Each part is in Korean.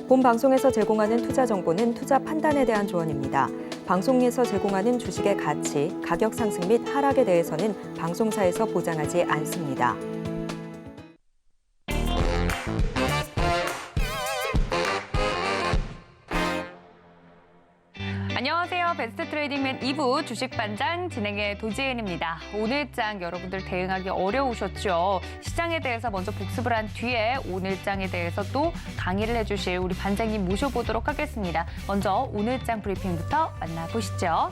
본 방송에서 제공하는 투자 정보는 투자 판단에 대한 조언입니다. 방송에서 제공하는 주식의 가치, 가격 상승 및 하락에 대해서는 방송사에서 보장하지 않습니다. 안녕하세요. 베스트 트레이딩맨 2부 주식반장 진행의 도지은입니다. 오늘장 여러분들 대응하기 어려우셨죠? 시장에 대해서 먼저 복습을 한 뒤에 오늘장에 대해서 또 강의를 해주실 우리 반장님 모셔보도록 하겠습니다. 먼저 오늘장 브리핑부터 만나보시죠.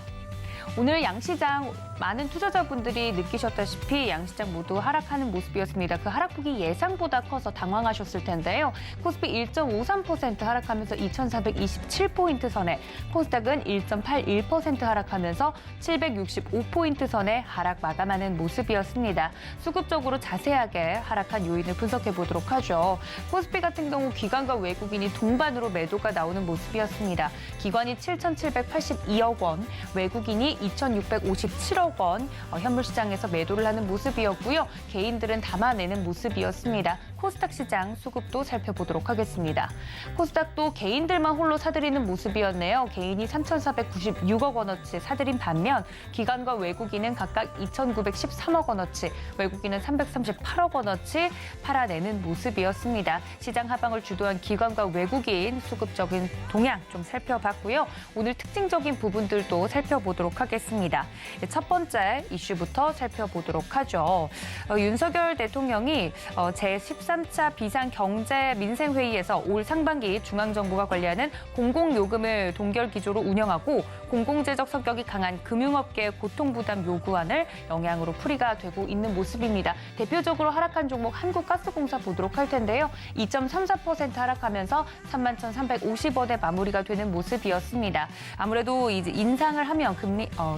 오늘 양시장 많은 투자자분들이 느끼셨다시피 양시장 모두 하락하는 모습이었습니다. 그 하락폭이 예상보다 커서 당황하셨을 텐데요. 코스피 1.53% 하락하면서 2,427포인트 선에, 코스닥은 1.81% 하락하면서 765포인트 선에 하락 마감하는 모습이었습니다. 수급적으로 자세하게 하락한 요인을 분석해 보도록 하죠. 코스피 같은 경우 기관과 외국인이 동반으로 매도가 나오는 모습이었습니다. 기관이 7,782억 원, 외국인이 2,657억 원, 현물 시장에서 매도를 하는 모습이었고요. 개인들은 담아내는 모습이었습니다. 코스닥 시장 수급도 살펴보도록 하겠습니다. 코스닥도 개인들만 홀로 사들이는 모습이었네요. 개인이 3,496억 원어치 사들인 반면 기관과 외국인은 각각 2,913억 원어치, 외국인은 338억 원어치 팔아내는 모습이었습니다. 시장 하방을 주도한 기관과 외국인 수급적인 동향 좀 살펴봤고요. 오늘 특징적인 부분들도 살펴보도록 하겠습니다. 첫 번째 이슈부터 살펴보도록 하죠. 윤석열 대통령이 제13차 비상경제민생회의에서 올 상반기 중앙정부가 관리하는 공공요금을 동결기조로 운영하고 공공재적 성격이 강한 금융업계의 고통부담 요구안을 영향으로 풀이가 되고 있는 모습입니다. 대표적으로 하락한 종목 한국가스공사 보도록 할 텐데요. 2.34% 하락하면서 31,350원에 마무리가 되는 모습이었습니다. 아무래도 이제 인상을 하면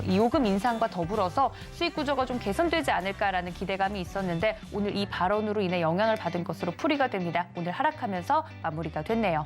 이 요금 인상과 더불어서 수익 구조가 좀 개선되지 않을까라는 기대감이 있었는데 오늘 이 발언으로 인해 영향을 받은 것으로 풀이가 됩니다. 오늘 하락하면서 마무리가 됐네요.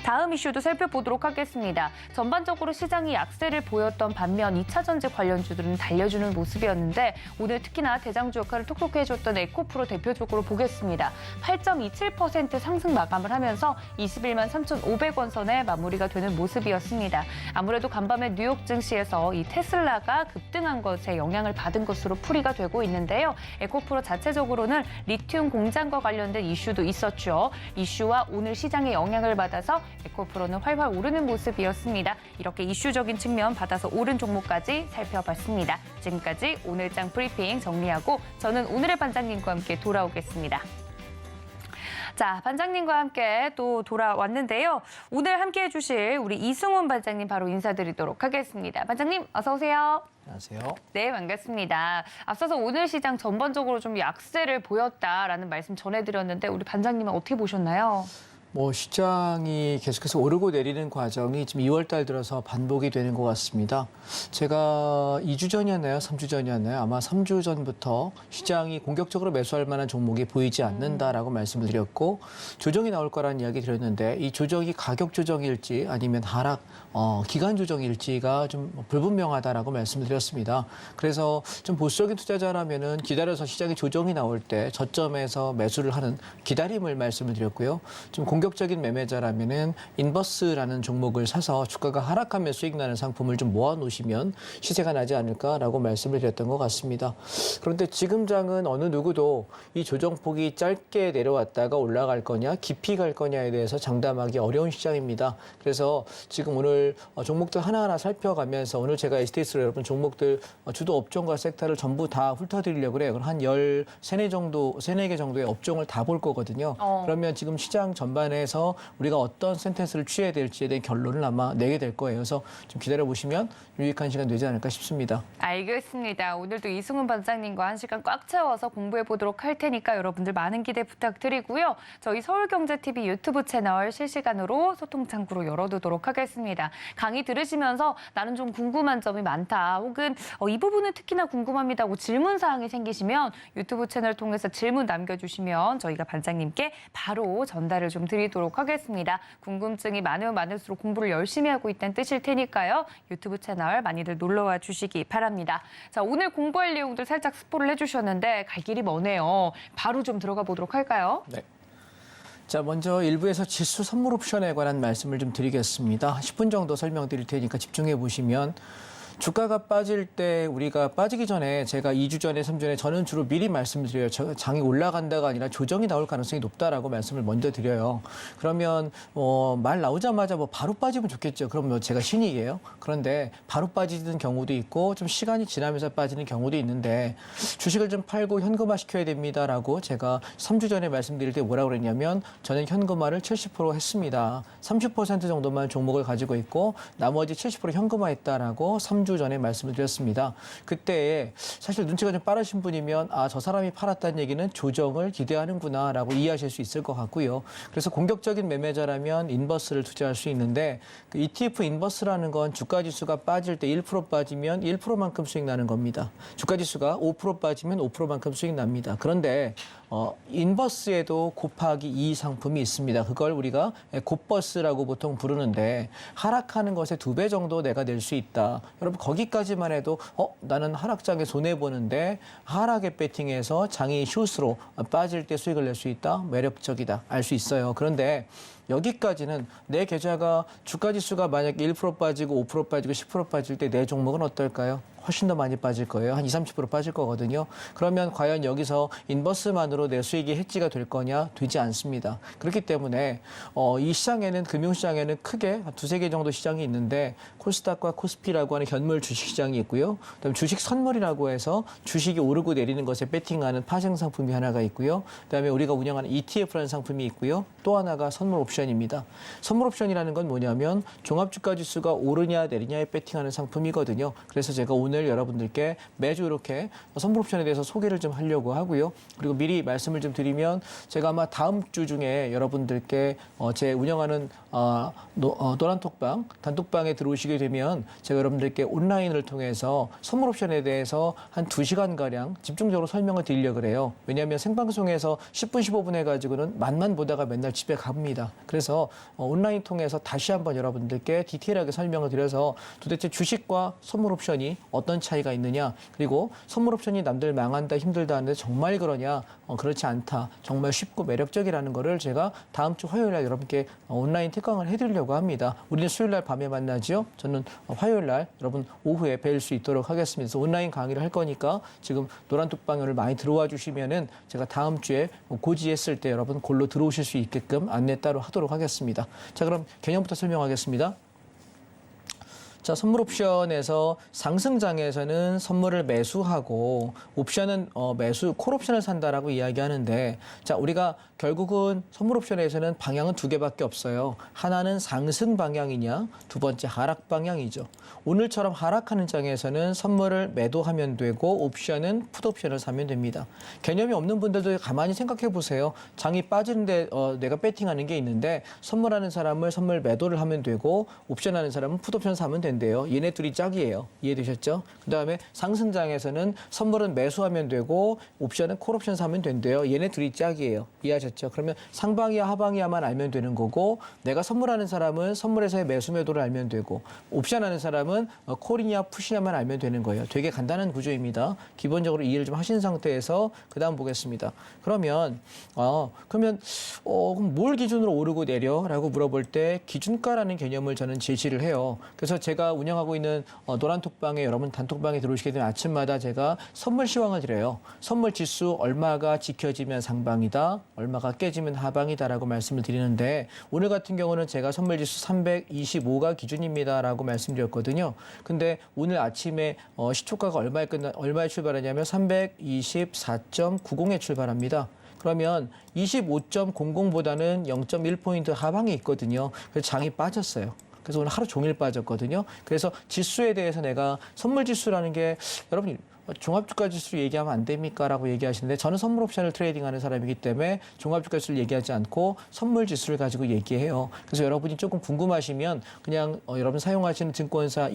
다음 이슈도 살펴보도록 하겠습니다. 전반적으로 시장이 약세를 보였던 반면 2차 전지 관련주들은 달려주는 모습이었는데 오늘 특히나 대장주 역할을 톡톡히 해줬던 에코프로 대표적으로 보겠습니다. 8.27% 상승 마감을 하면서 21만 3,500원 선에 마무리가 되는 모습이었습니다. 아무래도 간밤에 뉴욕 증시에서 이 테슬라가 급등한 것에 영향을 받은 것으로 풀이가 되고 있는데요. 에코프로 자체적으로는 리튬 공장과 관련된 이슈도 있었죠. 이슈와 오늘 시장의 영향을 받아서 에코프로는 활활 오르는 모습이었습니다. 이렇게 이슈적인 측면 받아서 오른 종목까지 살펴봤습니다. 지금까지 오늘장 브리핑 정리하고 저는 오늘의 반장님과 함께 돌아오겠습니다. 자, 반장님과 함께 또 돌아왔는데요. 오늘 함께 해주실 우리 이승훈 반장님 바로 인사드리도록 하겠습니다. 반장님, 어서 오세요. 안녕하세요. 네, 반갑습니다. 앞서서 오늘 시장 전반적으로 좀 약세를 보였다라는 말씀 전해드렸는데 우리 반장님은 어떻게 보셨나요? 시장이 계속해서 오르고 내리는 과정이 지금 2월 달 들어서 반복이 되는 것 같습니다. 제가 2주 전이었나요? 3주 전이었나요? 아마 3주 전부터 시장이 공격적으로 매수할 만한 종목이 보이지 않는다라고 말씀을 드렸고 조정이 나올 거라는 이야기 드렸는데 이 조정이 가격 조정일지 아니면 하락, 기간 조정일지가 좀 불분명하다라고 말씀을 드렸습니다. 그래서 좀 보수적인 투자자라면은 기다려서 시장이 조정이 나올 때 저점에서 매수를 하는 기다림을 말씀을 드렸고요. 좀 공격적인 매매자라면은 인버스라는 종목을 사서 주가가 하락하면 수익 나는 상품을 좀 모아 놓으시면 시세가 나지 않을까라고 말씀을 드렸던 것 같습니다. 그런데 지금 장은 어느 누구도 이 조정폭이 짧게 내려왔다가 올라갈 거냐, 깊이 갈 거냐에 대해서 장담하기 어려운 시장입니다. 그래서 지금 오늘 종목들 하나하나 살펴가면서 오늘 제가 STS로 여러분 종목들 주도 업종과 섹터를 전부 다 훑어드리려고 그래요. 그럼 한 13개 정도의 업종을 다 볼 거거든요. 그러면 지금 시장 전반에서 우리가 어떤 센텐스를 취해야 될지에 대한 결론을 아마 내게 될 거예요. 그래서 좀 기다려보시면 유익한 시간 되지 않을까 싶습니다. 알겠습니다. 오늘도 이승훈 반장님과 1시간 꽉 채워서 공부해 보도록 할 테니까 여러분들 많은 기대 부탁드리고요. 저희 서울경제TV 유튜브 채널 실시간으로 소통 창구로 열어두도록 하겠습니다. 강의 들으시면서 나는 좀 궁금한 점이 많다 혹은 이 부분은 특히나 궁금합니다 하고 질문사항이 생기시면 유튜브 채널 통해서 질문 남겨주시면 저희가 반장님께 바로 전달을 좀 드리도록 하겠습니다. 궁금증이 많으면 많을수록 공부를 열심히 하고 있다는 뜻일 테니까요. 유튜브 채널 많이들 놀러와 주시기 바랍니다. 자, 오늘 공부할 내용들 살짝 스포를 해주셨는데 갈 길이 머네요. 바로 좀 들어가 보도록 할까요? 네. 자, 먼저 일부에서 지수 선물 옵션에 관한 말씀을 좀 드리겠습니다. 10분 정도 설명드릴 테니까 집중해 보시면 주가가 빠질 때 우리가 빠지기 전에 제가 2주 전에 3주 전에 저는 주로 미리 말씀을 드려요. 장이 올라간다가 아니라 조정이 나올 가능성이 높다라고 말씀을 먼저 드려요. 그러면 말 나오자마자 바로 빠지면 좋겠죠. 그럼 제가 신이에요. 그런데 바로 빠지는 경우도 있고 좀 시간이 지나면서 빠지는 경우도 있는데 주식을 좀 팔고 현금화 시켜야 됩니다라고 제가 3주 전에 말씀드릴 때 뭐라고 그랬냐면 저는 현금화를 70% 했습니다. 30% 정도만 종목을 가지고 있고 나머지 70% 현금화했다라고 3주 전에 말씀을 드렸습니다. 그때 사실 눈치가 좀 빠르신 분이면 저 사람이 팔았다는 얘기는 조정을 기대하는구나라고 이해하실 수 있을 것 같고요. 그래서 공격적인 매매자라면 인버스를 투자할 수 있는데 그 ETF 인버스라는 건 주가지수가 빠질 때 1% 빠지면 1%만큼 수익 나는 겁니다. 주가지수가 5% 빠지면 5%만큼 수익 납니다. 그런데 인버스에도 곱하기 2 상품이 있습니다. 그걸 우리가 곱버스라고 보통 부르는데 하락하는 것의 2배 정도 내가 낼 수 있다. 여러분 거기까지만 해도 나는 하락장에 손해보는데 하락에 배팅해서 장이 숏으로 빠질 때 수익을 낼 수 있다. 매력적이다. 알 수 있어요. 그런데 여기까지는 내 계좌가 주가지수가 만약 1% 빠지고 5% 빠지고 10% 빠질 때 내 종목은 어떨까요? 훨씬 더 많이 빠질 거예요. 한 20, 30% 빠질 거거든요. 그러면 과연 여기서 인버스만으로 내 수익이 해지가 될 거냐? 되지 않습니다. 그렇기 때문에 이 시장에는 금융시장에는 크게 한 2-3개 정도 시장이 있는데 코스닥과 코스피라고 하는 현물 주식시장이 있고요. 그다음에 주식 선물이라고 해서 주식이 오르고 내리는 것에 배팅하는 파생 상품이 하나가 있고요. 그다음에 우리가 운영하는 ETF라는 상품이 있고요. 또 하나가 선물 옵션입니다. 선물 옵션이라는 건 뭐냐면 종합주가지수가 오르냐 내리냐에 배팅하는 상품이거든요. 그래서 제가 오늘 여러분들께 매주 이렇게 선물 옵션에 대해서 소개를 좀 하려고 하고요. 그리고 미리 말씀을 좀 드리면 제가 아마 다음 주 중에 여러분들께 제 운영하는 노란톡방, 단톡방에 들어오시게 되면 제가 여러분들께 온라인을 통해서 선물 옵션에 대해서 한 2시간가량 집중적으로 설명을 드리려고 그래요. 왜냐하면 생방송에서 10분, 15분 해가지고는 맛만 보다가 맨날 집에 갑니다. 그래서 온라인 통해서 다시 한번 여러분들께 디테일하게 설명을 드려서 도대체 주식과 선물 옵션이 어떤 차이가 있느냐, 그리고 선물 옵션이 남들 망한다, 힘들다 하는데 정말 그러냐, 그렇지 않다, 정말 쉽고 매력적이라는 거를 제가 다음 주 화요일 날 여러분께 온라인 특강을 해드리려고 합니다. 우리는 수요일 날 밤에 만나죠. 저는 화요일 날 여러분 오후에 뵐 수 있도록 하겠습니다. 그래서 온라인 강의를 할 거니까 지금 노란톡방을 많이 들어와 주시면은 제가 다음 주에 고지했을 때 여러분 골로 들어오실 수 있게끔 안내 따로 하도록 하겠습니다. 자, 그럼 개념부터 설명하겠습니다. 자, 선물 옵션에서 상승장에서는 선물을 매수하고 옵션은 콜 옵션을 산다라고 이야기하는데, 자, 우리가 결국은 선물 옵션에서는 방향은 2개밖에 없어요. 하나는 상승 방향이냐, 두 번째 하락 방향이죠. 오늘처럼 하락하는 장에서는 선물을 매도하면 되고 옵션은 풋 옵션을 사면 됩니다. 개념이 없는 분들도 가만히 생각해 보세요. 장이 빠지는데 내가 배팅하는 게 있는데 선물하는 사람을 선물 매도를 하면 되고 옵션하는 사람은 풋 옵션 사면 된대요. 얘네 둘이 짝이에요. 이해되셨죠? 그다음에 상승장에서는 선물은 매수하면 되고 옵션은 콜 옵션 사면 된대요. 얘네 둘이 짝이에요. 이해하셨죠? 그러면 상방이야 하방이야만 알면 되는 거고, 내가 선물하는 사람은 선물에서의 매수 매도를 알면 되고, 옵션하는 사람은 콜이냐 풋이냐만 알면 되는 거예요. 되게 간단한 구조입니다. 기본적으로 이해를 좀 하신 상태에서 그다음 보겠습니다. 그러면 뭘 기준으로 오르고 내려라고 물어볼 때 기준가라는 개념을 저는 제시를 해요. 그래서 제가 운영하고 있는 노란톡방에 여러분 단톡방에 들어오시게 되면 아침마다 제가 선물 시황을 드려요. 선물 지수 얼마가 지켜지면 상방이다, 얼마가 깨지면 하방이다라고 말씀을 드리는데, 오늘 같은 경우는 제가 선물 지수 325가 기준입니다라고 말씀드렸거든요. 근데 오늘 아침에 시초가가 얼마에 출발하냐면 324.90에 출발합니다. 그러면 25.00보다는 0.1포인트 하방이 있거든요. 그래서 장이 빠졌어요. 그래서 오늘 하루 종일 빠졌거든요. 그래서 지수에 대해서 내가 선물 지수라는 게 여러분 종합주가 지수 얘기하면 안 됩니까? 라고 얘기하시는데, 저는 선물 옵션을 트레이딩하는 사람이기 때문에 종합주가 지수를 얘기하지 않고 선물 지수를 가지고 얘기해요. 그래서 여러분이 조금 궁금하시면 그냥 여러분 사용하시는 증권사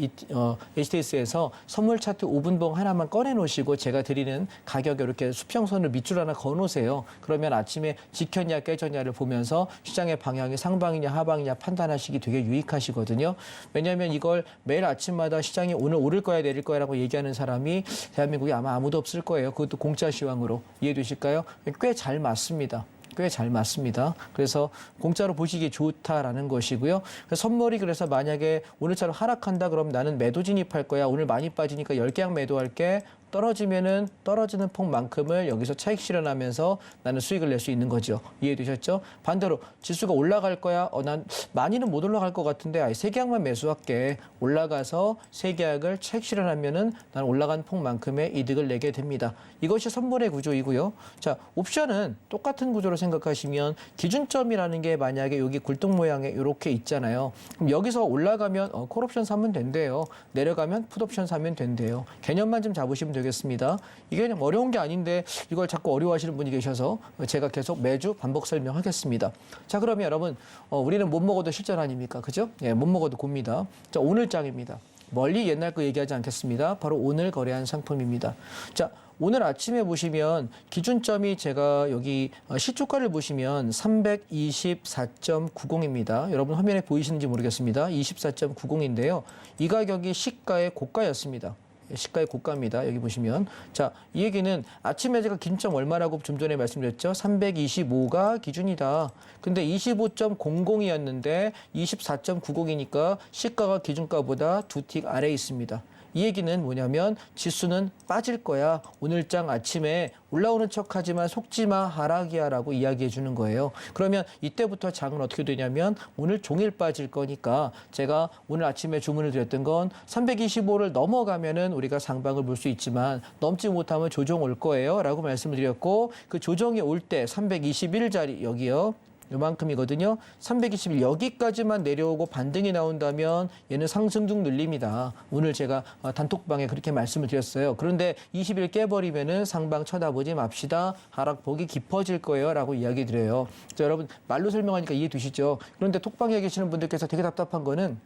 HTS에서 선물 차트 5분봉 하나만 꺼내 놓으시고 제가 드리는 가격에 이렇게 수평선을 밑줄 하나 그어 놓으세요. 그러면 아침에 지켰냐 깨졌냐를 보면서 시장의 방향이 상방이냐 하방이냐 판단하시기 되게 유익하시거든요. 왜냐하면 이걸 매일 아침마다 시장이 오늘 오를 거야 내릴 거야라고 얘기하는 사람이 대한민국에 아마 아무도 없을 거예요. 그것도 공짜 시황으로. 이해되실까요? 꽤 잘 맞습니다. 꽤 잘 맞습니다. 그래서 공짜로 보시기 좋다라는 것이고요. 그래서 선물이 그래서 만약에 오늘처럼 하락한다 그러면 나는 매도 진입할 거야. 오늘 많이 빠지니까 10개약 매도할게. 떨어지면은 떨어지는 폭만큼을 여기서 차익 실현하면서 나는 수익을 낼 수 있는 거죠. 이해되셨죠? 반대로 지수가 올라갈 거야. 난 많이는 못 올라갈 것 같은데 아예 3계약만 매수할게. 올라가서 3계약을 차익 실현하면은 나는 올라간 폭만큼의 이득을 내게 됩니다. 이것이 선물의 구조이고요. 자, 옵션은 똑같은 구조로 생각하시면 기준점이라는 게 만약에 여기 굴뚝 모양에 이렇게 있잖아요. 그럼 여기서 올라가면 콜옵션 사면 된대요. 내려가면 풋옵션 사면 된대요. 개념만 좀 잡으시면 되겠습니다. 이게 그냥 어려운 게 아닌데 이걸 자꾸 어려워하시는 분이 계셔서 제가 계속 매주 반복 설명하겠습니다. 자, 그러면 여러분 우리는 못 먹어도 실전 아닙니까? 그죠? 예, 못 먹어도 곱니다. 자, 오늘 장입니다. 멀리 옛날 거 얘기하지 않겠습니다. 바로 오늘 거래한 상품입니다. 자, 오늘 아침에 보시면 기준점이 제가 여기 시초가를 보시면 324.90입니다. 여러분 화면에 보이시는지 모르겠습니다. 24.90인데요. 이 가격이 시가의 고가였습니다. 시가의 고가입니다. 여기 보시면. 자, 이 얘기는 아침에 제가 기준점 얼마라고 좀 전에 말씀드렸죠? 325가 기준이다. 근데 25.00이었는데 24.90이니까 시가가 기준가보다 2틱 아래에 있습니다. 이 얘기는 뭐냐면 지수는 빠질 거야. 오늘장 아침에 올라오는 척하지만 속지마 하락이야 라고 이야기해 주는 거예요. 그러면 이때부터 장은 어떻게 되냐면 오늘 종일 빠질 거니까 제가 오늘 아침에 주문을 드렸던 건 325를 넘어가면은 우리가 상방을 볼 수 있지만 넘지 못하면 조정 올 거예요 라고 말씀을 드렸고 그 조정이 올 때 321자리 여기요. 요만큼이거든요. 321 여기까지만 내려오고 반등이 나온다면 얘는 상승 중 늘립니다. 오늘 제가 단톡방에 그렇게 말씀을 드렸어요. 그런데 20일 깨버리면은 상방 쳐다보지 맙시다. 하락 폭이 깊어질 거예요. 라고 이야기 드려요. 자, 여러분 말로 설명하니까 이해 되시죠? 그런데 톡방에 계시는 분들께서 되게 답답한 거는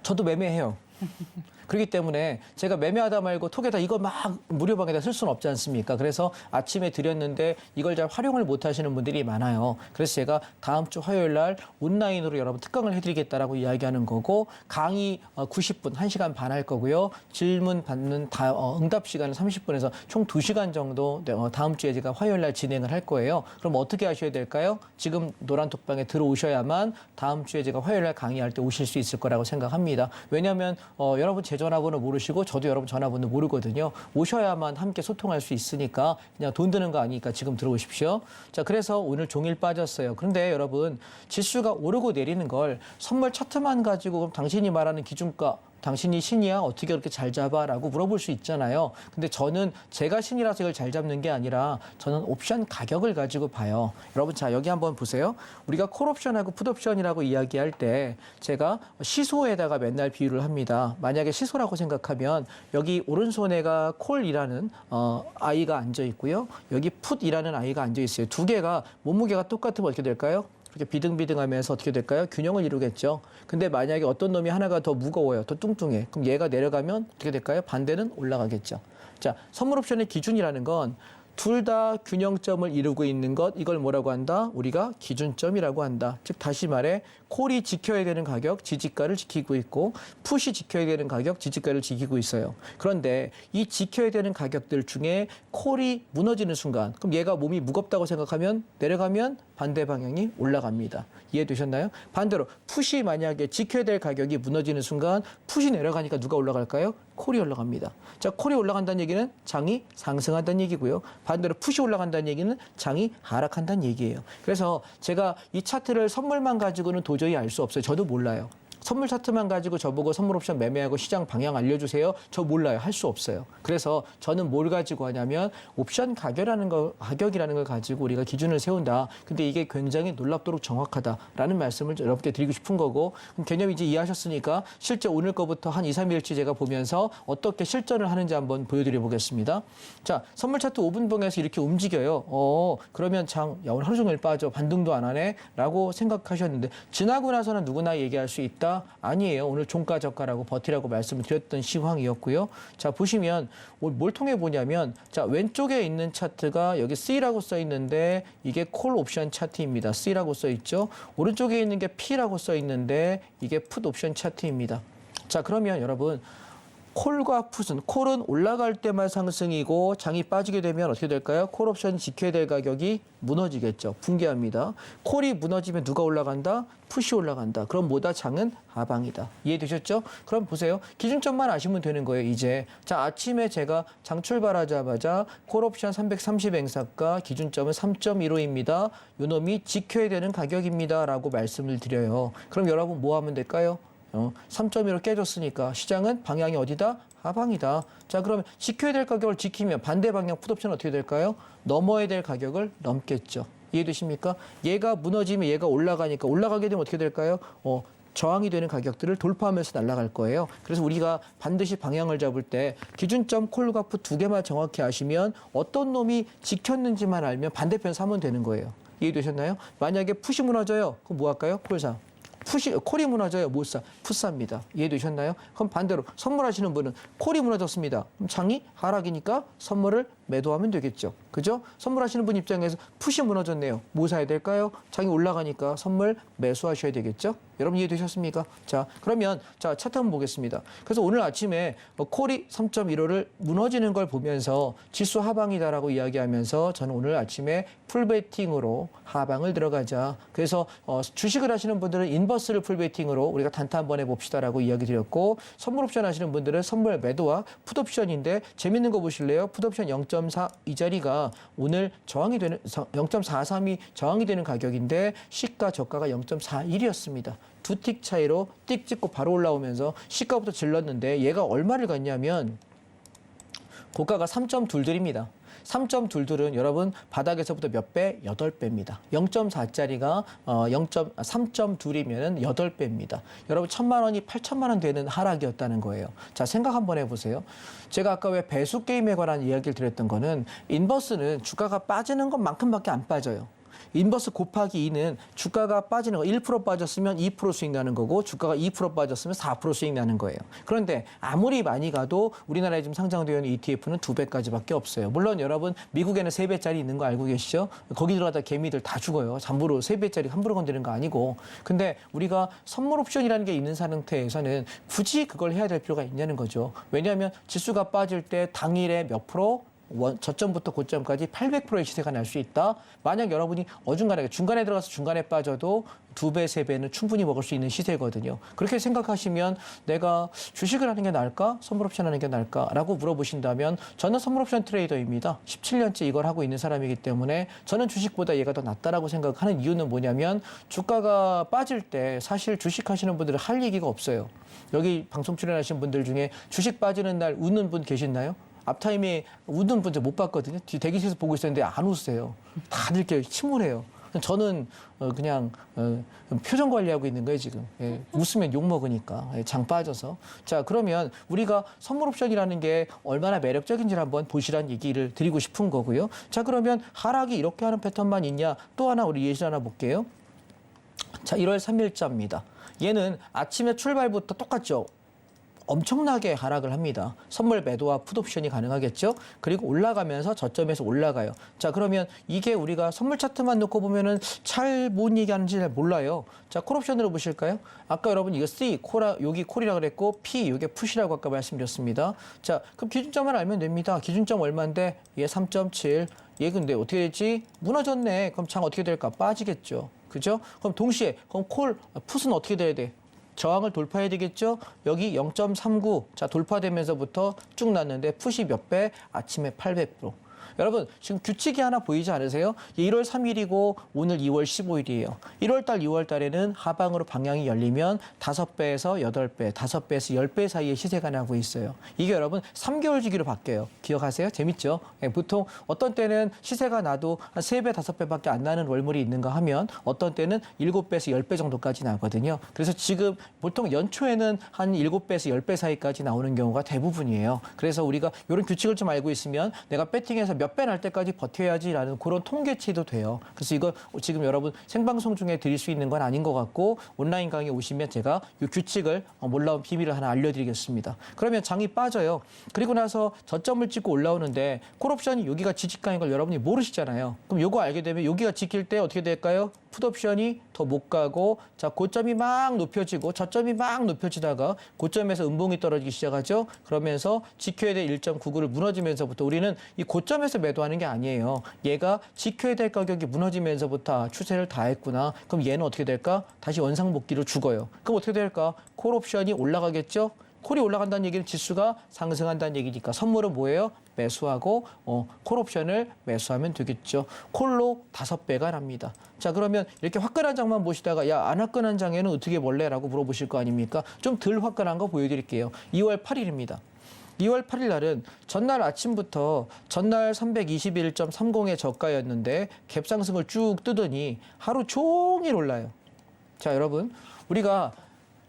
저도 매매해요. 그렇기 때문에 제가 매매하다 말고 톡에다 이거 막 무료방에다 쓸 수는 없지 않습니까? 그래서 아침에 드렸는데 이걸 잘 활용을 못 하시는 분들이 많아요. 그래서 제가 다음 주 화요일 날 온라인으로 여러분 특강을 해드리겠다라고 이야기하는 거고 강의 90분, 1시간 반 할 거고요. 질문 받는 응답 시간은 30분에서 총 2시간 정도 다음 주에 제가 화요일 날 진행을 할 거예요. 그럼 어떻게 하셔야 될까요? 지금 노란 톡방에 들어오셔야만 다음 주에 제가 화요일 날 강의할 때 오실 수 있을 거라고 생각합니다. 왜냐하면 여러분 제 전화번호 모르시고 저도 여러분 전화번호 모르거든요. 오셔야만 함께 소통할 수 있으니까 그냥 돈 드는 거 아니니까 지금 들어오십시오. 자, 그래서 오늘 종일 빠졌어요. 그런데 여러분 지수가 오르고 내리는 걸 선물 차트만 가지고 그럼 당신이 말하는 기준가 당신이 신이야? 어떻게 그렇게 잘 잡아? 라고 물어볼 수 있잖아요. 근데 저는 제가 신이라서 이걸 잘 잡는 게 아니라 저는 옵션 가격을 가지고 봐요. 여러분 자 여기 한번 보세요. 우리가 콜옵션하고 풋옵션이라고 이야기할 때 제가 시소에다가 맨날 비유를 합니다. 만약에 시소라고 생각하면 여기 오른손에가 콜이라는 아이가 앉아 있고요. 여기 풋이라는 아이가 앉아 있어요. 두 개가 몸무게가 똑같으면 어떻게 될까요? 그렇게 비등비등하면서 어떻게 될까요? 균형을 이루겠죠. 근데 만약에 어떤 놈이 하나가 더 무거워요. 더 뚱뚱해. 그럼 얘가 내려가면 어떻게 될까요? 반대는 올라가겠죠. 자, 선물 옵션의 기준이라는 건 둘 다 균형점을 이루고 있는 것, 이걸 뭐라고 한다? 우리가 기준점이라고 한다. 즉 다시 말해 콜이 지켜야 되는 가격, 지지가를 지키고 있고 풋이 지켜야 되는 가격, 지지가를 지키고 있어요. 그런데 이 지켜야 되는 가격들 중에 콜이 무너지는 순간 그럼 얘가 몸이 무겁다고 생각하면 내려가면 반대 방향이 올라갑니다. 이해되셨나요? 반대로 풋이 만약에 지켜야 될 가격이 무너지는 순간 풋이 내려가니까 누가 올라갈까요? 콜이 올라갑니다. 자, 콜이 올라간다는 얘기는 장이 상승한다는 얘기고요. 반대로 풋이 올라간다는 얘기는 장이 하락한다는 얘기예요. 그래서 제가 이 차트를 선물만 가지고는 도저히 알 수 없어요. 저도 몰라요. 선물 차트만 가지고 저보고 선물 옵션 매매하고 시장 방향 알려주세요. 저 몰라요. 할 수 없어요. 그래서 저는 뭘 가지고 하냐면 옵션 가격이라는 걸 가지고 우리가 기준을 세운다. 근데 이게 굉장히 놀랍도록 정확하다라는 말씀을 여러분께 드리고 싶은 거고 그럼 개념 이제 이해하셨으니까 실제 오늘 거부터 한 2, 3일치 제가 보면서 어떻게 실전을 하는지 한번 보여드려 보겠습니다. 자, 선물 차트 5분봉에서 이렇게 움직여요. 그러면 장, 야, 오늘 하루 종일 빠져. 반등도 안 하네? 라고 생각하셨는데 지나고 나서는 누구나 얘기할 수 있다. 아니에요. 오늘 종가 저가라고 버티라고 말씀을 드렸던 시황이었고요. 자, 보시면 뭘 통해 보냐면 자, 왼쪽에 있는 차트가 여기 C라고 써 있는데 이게 콜 옵션 차트입니다. C라고 써 있죠. 오른쪽에 있는 게 P라고 써 있는데 이게 풋 옵션 차트입니다. 자, 그러면 여러분 콜과 풋은 콜은 올라갈 때만 상승이고 장이 빠지게 되면 어떻게 될까요? 콜옵션 지켜야 될 가격이 무너지겠죠. 붕괴합니다. 콜이 무너지면 누가 올라간다? 풋이 올라간다. 그럼 뭐다? 장은 하방이다. 이해되셨죠? 그럼 보세요. 기준점만 아시면 되는 거예요. 이제 자 아침에 제가 장 출발하자마자 콜옵션 330 행사가 기준점은 3.15입니다. 요 놈이 지켜야 되는 가격입니다. 라고 말씀을 드려요. 그럼 여러분 뭐 하면 될까요? 3.15 깨졌으니까 시장은 방향이 어디다? 하방이다. 자, 그러면 지켜야 될 가격을 지키면 반대 방향 풋옵션은 어떻게 될까요? 넘어야 될 가격을 넘겠죠. 이해되십니까? 얘가 무너지면 얘가 올라가니까 올라가게 되면 어떻게 될까요? 저항이 되는 가격들을 돌파하면서 날아갈 거예요. 그래서 우리가 반드시 방향을 잡을 때 기준점 콜과 풋 두 개만 정확히 아시면 어떤 놈이 지켰는지만 알면 반대편 사면 되는 거예요. 이해되셨나요? 만약에 풋이 무너져요. 그럼 뭐 할까요? 콜 사. 콜이 무너져요. 못 사. 풋 삽니다. 이해되셨나요? 그럼 반대로 선물하시는 분은 콜이 무너졌습니다. 그럼 장이 하락이니까 선물을 매도하면 되겠죠. 그죠? 선물하시는 분 입장에서 풋이 무너졌네요. 뭐 사야 될까요? 장이 올라가니까 선물 매수하셔야 되겠죠? 여러분 이해되셨습니까? 자, 그러면 자 차트 한번 보겠습니다. 그래서 오늘 아침에 콜이 3.15를 무너지는 걸 보면서 지수 하방이다라고 이야기하면서 저는 오늘 아침에 풀베팅으로 하방을 들어가자. 그래서 주식을 하시는 분들은 인버스를 풀베팅으로 우리가 단타 한번 해봅시다라고 이야기 드렸고 선물 옵션 하시는 분들은 선물 매도와 풋옵션인데 재밌는 거 보실래요? 풋옵션 0.4 이 자리가 오늘 저항이 되는 0.43이 저항이 되는 가격인데 시가 저가가 0.41이었습니다. 두 틱 차이로 띡 찍고 바로 올라오면서 시가부터 질렀는데 얘가 얼마를 갔냐면 고가가 3.22입니다. 3.22은 여러분 바닥에서부터 몇 배? 8배입니다. 0.4짜리가 3.2이면 8배입니다. 여러분 1,000만 원이 8천만 원 되는 하락이었다는 거예요. 자, 생각 한번 해보세요. 제가 아까 왜 배수 게임에 관한 이야기를 드렸던 거는 인버스는 주가가 빠지는 것만큼밖에 안 빠져요. 인버스 곱하기 2는 주가가 빠지는 거 1% 빠졌으면 2% 수익 나는 거고 주가가 2% 빠졌으면 4% 수익 나는 거예요. 그런데 아무리 많이 가도 우리나라에 지금 상장되어 있는 ETF는 2배까지밖에 없어요. 물론 여러분 미국에는 3배짜리 있는 거 알고 계시죠? 거기 들어가다 개미들 다 죽어요. 잠부로 3배짜리 함부로 건드리는 거 아니고. 근데 우리가 선물 옵션이라는 게 있는 상태에서는 굳이 그걸 해야 될 필요가 있냐는 거죠. 왜냐하면 지수가 빠질 때 당일에 몇 프로? 저점부터 고점까지 800%의 시세가 날 수 있다. 만약 여러분이 어중간하게 중간에 들어가서 중간에 빠져도 2배, 3배는 충분히 먹을 수 있는 시세거든요. 그렇게 생각하시면 내가 주식을 하는 게 나을까? 선물옵션 하는 게 나을까? 라고 물어보신다면 저는 선물옵션 트레이더입니다. 17년째 이걸 하고 있는 사람이기 때문에 저는 주식보다 얘가 더 낫다라고 생각하는 이유는 뭐냐면 주가가 빠질 때 사실 주식하시는 분들은 할 얘기가 없어요. 여기 방송 출연하신 분들 중에 주식 빠지는 날 웃는 분 계시나요? 앞타임에 웃는 분 못 봤거든요. 뒤 대기실에서 보고 있었는데 안 웃으세요. 다들 이렇게 침울해요. 저는 그냥 표정 관리하고 있는 거예요, 지금. 예, 웃으면 욕 먹으니까. 예, 장 빠져서. 자, 그러면 우리가 선물 옵션이라는 게 얼마나 매력적인지를 한번 보시라는 얘기를 드리고 싶은 거고요. 자, 그러면 하락이 이렇게 하는 패턴만 있냐? 또 하나 우리 예시 하나 볼게요. 자, 1월 3일자입니다. 얘는 아침에 출발부터 똑같죠? 엄청나게 하락을 합니다. 선물 매도와 풋옵션이 가능하겠죠. 그리고 올라가면서 저점에서 올라가요. 자, 그러면 이게 우리가 선물 차트만 놓고 보면은 잘 뭔 얘기하는지 잘 몰라요. 자, 콜옵션으로 보실까요? 아까 여러분 이거 C, 여기 콜이라고 그랬고 P, 이게 풋이라고 아까 말씀드렸습니다. 자, 그럼 기준점을 알면 됩니다. 기준점 얼마인데? 얘 3.7. 얘 근데 어떻게 됐지? 무너졌네. 그럼 장 어떻게 될까? 빠지겠죠. 그죠? 그럼 동시에 그럼 풋은 어떻게 돼야 돼? 저항을 돌파해야 되겠죠? 여기 0.39. 자, 돌파되면서부터 쭉 났는데 풋이 몇 배? 아침에 800%. 여러분, 지금 규칙이 하나 보이지 않으세요? 1월 3일이고 오늘 2월 15일이에요. 1월 달, 2월 달에는 하방으로 방향이 열리면 5배에서 8배, 5배에서 10배 사이에 시세가 나고 있어요. 이게 여러분 3개월 주기로 바뀌어요. 기억하세요? 재밌죠? 보통 어떤 때는 시세가 나도 한 3배, 5배밖에 안 나는 월물이 있는가 하면 어떤 때는 7배에서 10배 정도까지 나거든요. 그래서 지금 보통 연초에는 한 7배에서 10배 사이까지 나오는 경우가 대부분이에요. 그래서 우리가 이런 규칙을 좀 알고 있으면 내가 배팅해서 몇 배 날 때까지 버텨야지라는 그런 통계치도 돼요. 그래서 이거 지금 여러분 생방송 중에 드릴 수 있는 건 아닌 것 같고 온라인 강의 오시면 제가 이 규칙을 몰라온 비밀을 하나 알려드리겠습니다. 그러면 장이 빠져요. 그리고 나서 저점을 찍고 올라오는데 콜옵션이 여기가 지지가인 걸 여러분이 모르시잖아요. 그럼 요거 알게 되면 여기가 지킬 때 어떻게 될까요? 풋옵션이 더 못 가고 자 고점이 막 높여지고 저점이 막 높여지다가 고점에서 음봉이 떨어지기 시작하죠. 그러면서 지켜야 될 1.99를 무너지면서부터 우리는 이 고점에서 매도하는 게 아니에요. 얘가 지켜야 될 가격이 무너지면서부터 추세를 다 했구나. 그럼 얘는 어떻게 될까? 다시 원상복귀로 죽어요. 그럼 어떻게 될까? 콜옵션이 올라가겠죠? 콜이 올라간다는 얘기는 지수가 상승한다는 얘기니까 선물은 뭐예요? 매수하고 콜옵션을 매수하면 되겠죠. 콜로 5배가 납니다. 자 그러면 이렇게 화끈한 장만 보시다가 야 안 화끈한 장에는 어떻게 볼래? 라고 물어보실 거 아닙니까? 좀 덜 화끈한 거 보여드릴게요. 2월 8일입니다. 2월 8일 날은 전날 아침부터 전날 321.30의 저가였는데 갭상승을 쭉 뜨더니 하루 종일 올라요. 자 여러분 우리가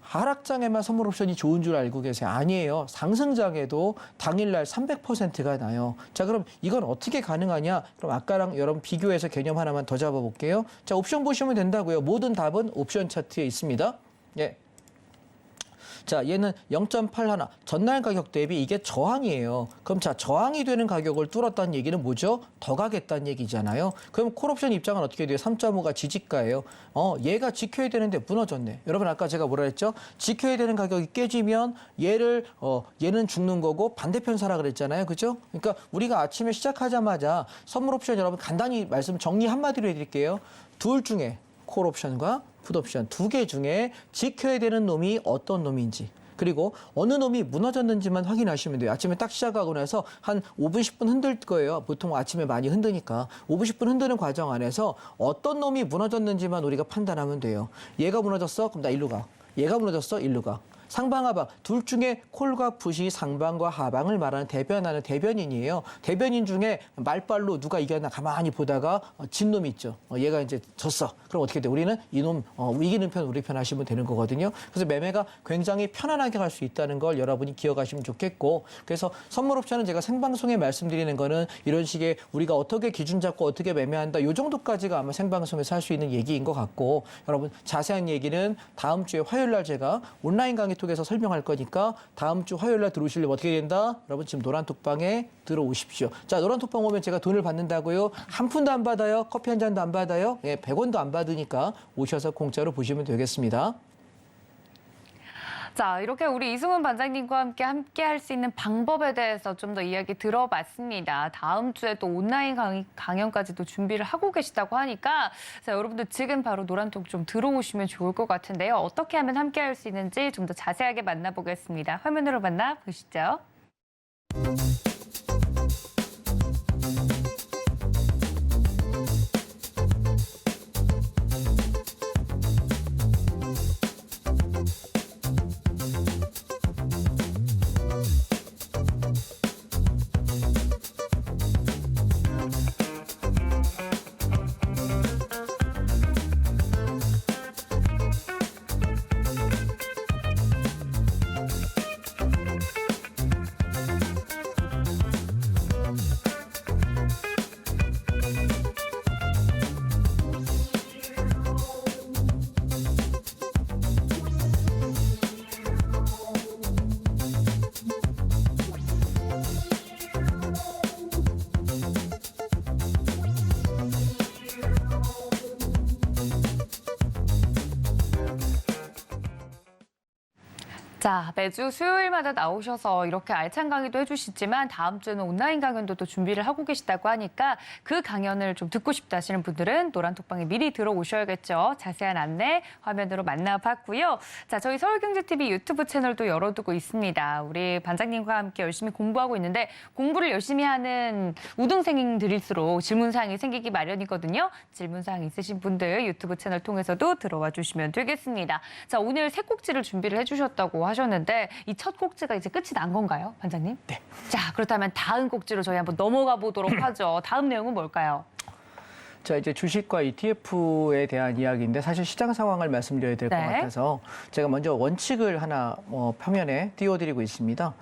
하락장에만 선물 옵션이 좋은 줄 알고 계세요? 아니에요. 상승장에도 당일날 300%가 나요. 자, 그럼 이건 어떻게 가능하냐? 그럼 아까랑 여러분 비교해서 개념 하나만 더 잡아볼게요. 자, 옵션 보시면 된다고요. 모든 답은 옵션 차트에 있습니다. 예. 자, 얘는 0.81. 전날 가격 대비 이게 저항이에요. 그럼 자, 저항이 되는 가격을 뚫었다는 얘기는 뭐죠? 더 가겠다는 얘기잖아요. 그럼 콜옵션 입장은 어떻게 돼요? 3.5가 지지가예요. 얘가 지켜야 되는데 무너졌네. 여러분 아까 제가 뭐라 했죠? 지켜야 되는 가격이 깨지면 얘는 죽는 거고 반대편 사라 그랬잖아요. 그죠? 그러니까 우리가 아침에 시작하자마자 선물 옵션 여러분 간단히 말씀 정리 한마디로 해드릴게요. 둘 중에 콜옵션과 풋옵션 2개 중에 지켜야 되는 놈이 어떤 놈인지 그리고 어느 놈이 무너졌는지만 확인하시면 돼요. 아침에 딱 시작하고 나서 한 5분, 10분 흔들 거예요. 보통 아침에 많이 흔드니까. 5분, 10분 흔드는 과정 안에서 어떤 놈이 무너졌는지만 우리가 판단하면 돼요. 얘가 무너졌어? 그럼 나 일로 가. 얘가 무너졌어? 일로 가. 상방하방 둘 중에 콜과 풋이 상방과 하방을 말하는 대변하는 대변인이에요. 대변인 중에 말빨로 누가 이겼나 가만히 보다가 진 놈이 있죠. 얘가 이제 졌어. 그럼 어떻게 돼? 우리는 이놈 이기는 편 우리 편 하시면 되는 거거든요. 그래서 매매가 굉장히 편안하게 갈 수 있다는 걸 여러분이 기억하시면 좋겠고 그래서 선물 옵션은 제가 생방송에 말씀드리는 거는 이런 식의 우리가 어떻게 기준 잡고 어떻게 매매한다 이 정도까지가 아마 생방송에서 할 수 있는 얘기인 것 같고 여러분 자세한 얘기는 다음 주에 화요일 날 제가 온라인 강의 통해서 설명할 거니까 다음 주 화요일 날 들어오시려면 어떻게 된다? 여러분 지금 노란톡방에 들어오십시오. 자, 노란톡방 오면 제가 돈을 받는다고요? 한 푼도 안 받아요? 커피 한 잔도 안 받아요? 예, 100원도 안 받으니까 오셔서 공짜로 보시면 되겠습니다. 자, 이렇게 우리 이승훈 반장님과 함께 할 수 있는 방법에 대해서 좀 더 이야기 들어봤습니다. 다음 주에 또 온라인 강연까지도 준비를 하고 계시다고 하니까 자, 여러분들 지금 바로 노란톡 좀 들어오시면 좋을 것 같은데요. 어떻게 하면 함께 할 수 있는지 좀 더 자세하게 만나보겠습니다. 화면으로 만나보시죠. 자, 매주 수요일마다 나오셔서 이렇게 알찬 강의도 해주시지만 다음 주에는 온라인 강연도 또 준비를 하고 계시다고 하니까 그 강연을 좀 듣고 싶다 하시는 분들은 노란톡방에 미리 들어오셔야겠죠. 자세한 안내 화면으로 만나봤고요. 자, 저희 서울경제TV 유튜브 채널도 열어두고 있습니다. 우리 반장님과 함께 열심히 공부하고 있는데 공부를 열심히 하는 우등생들일수록 질문사항이 생기기 마련이거든요. 질문사항 있으신 분들 유튜브 채널 통해서도 들어와 주시면 되겠습니다. 자, 오늘 새 꼭지를 준비를 해주셨다고 하셨는데 이 첫 꼭지가 이제 끝이 난 건가요, 반장님? 네. 자, 그렇다면 다음 꼭지로 저희 한번 넘어가 보도록 하죠. 다음 내용은 뭘까요? 자, 이제 주식과 ETF에 대한 이야기인데 사실 시장 상황을 말씀드려야 될 것 네. 같아서 제가 먼저 원칙을 하나 화면에 띄워드리고 있습니다.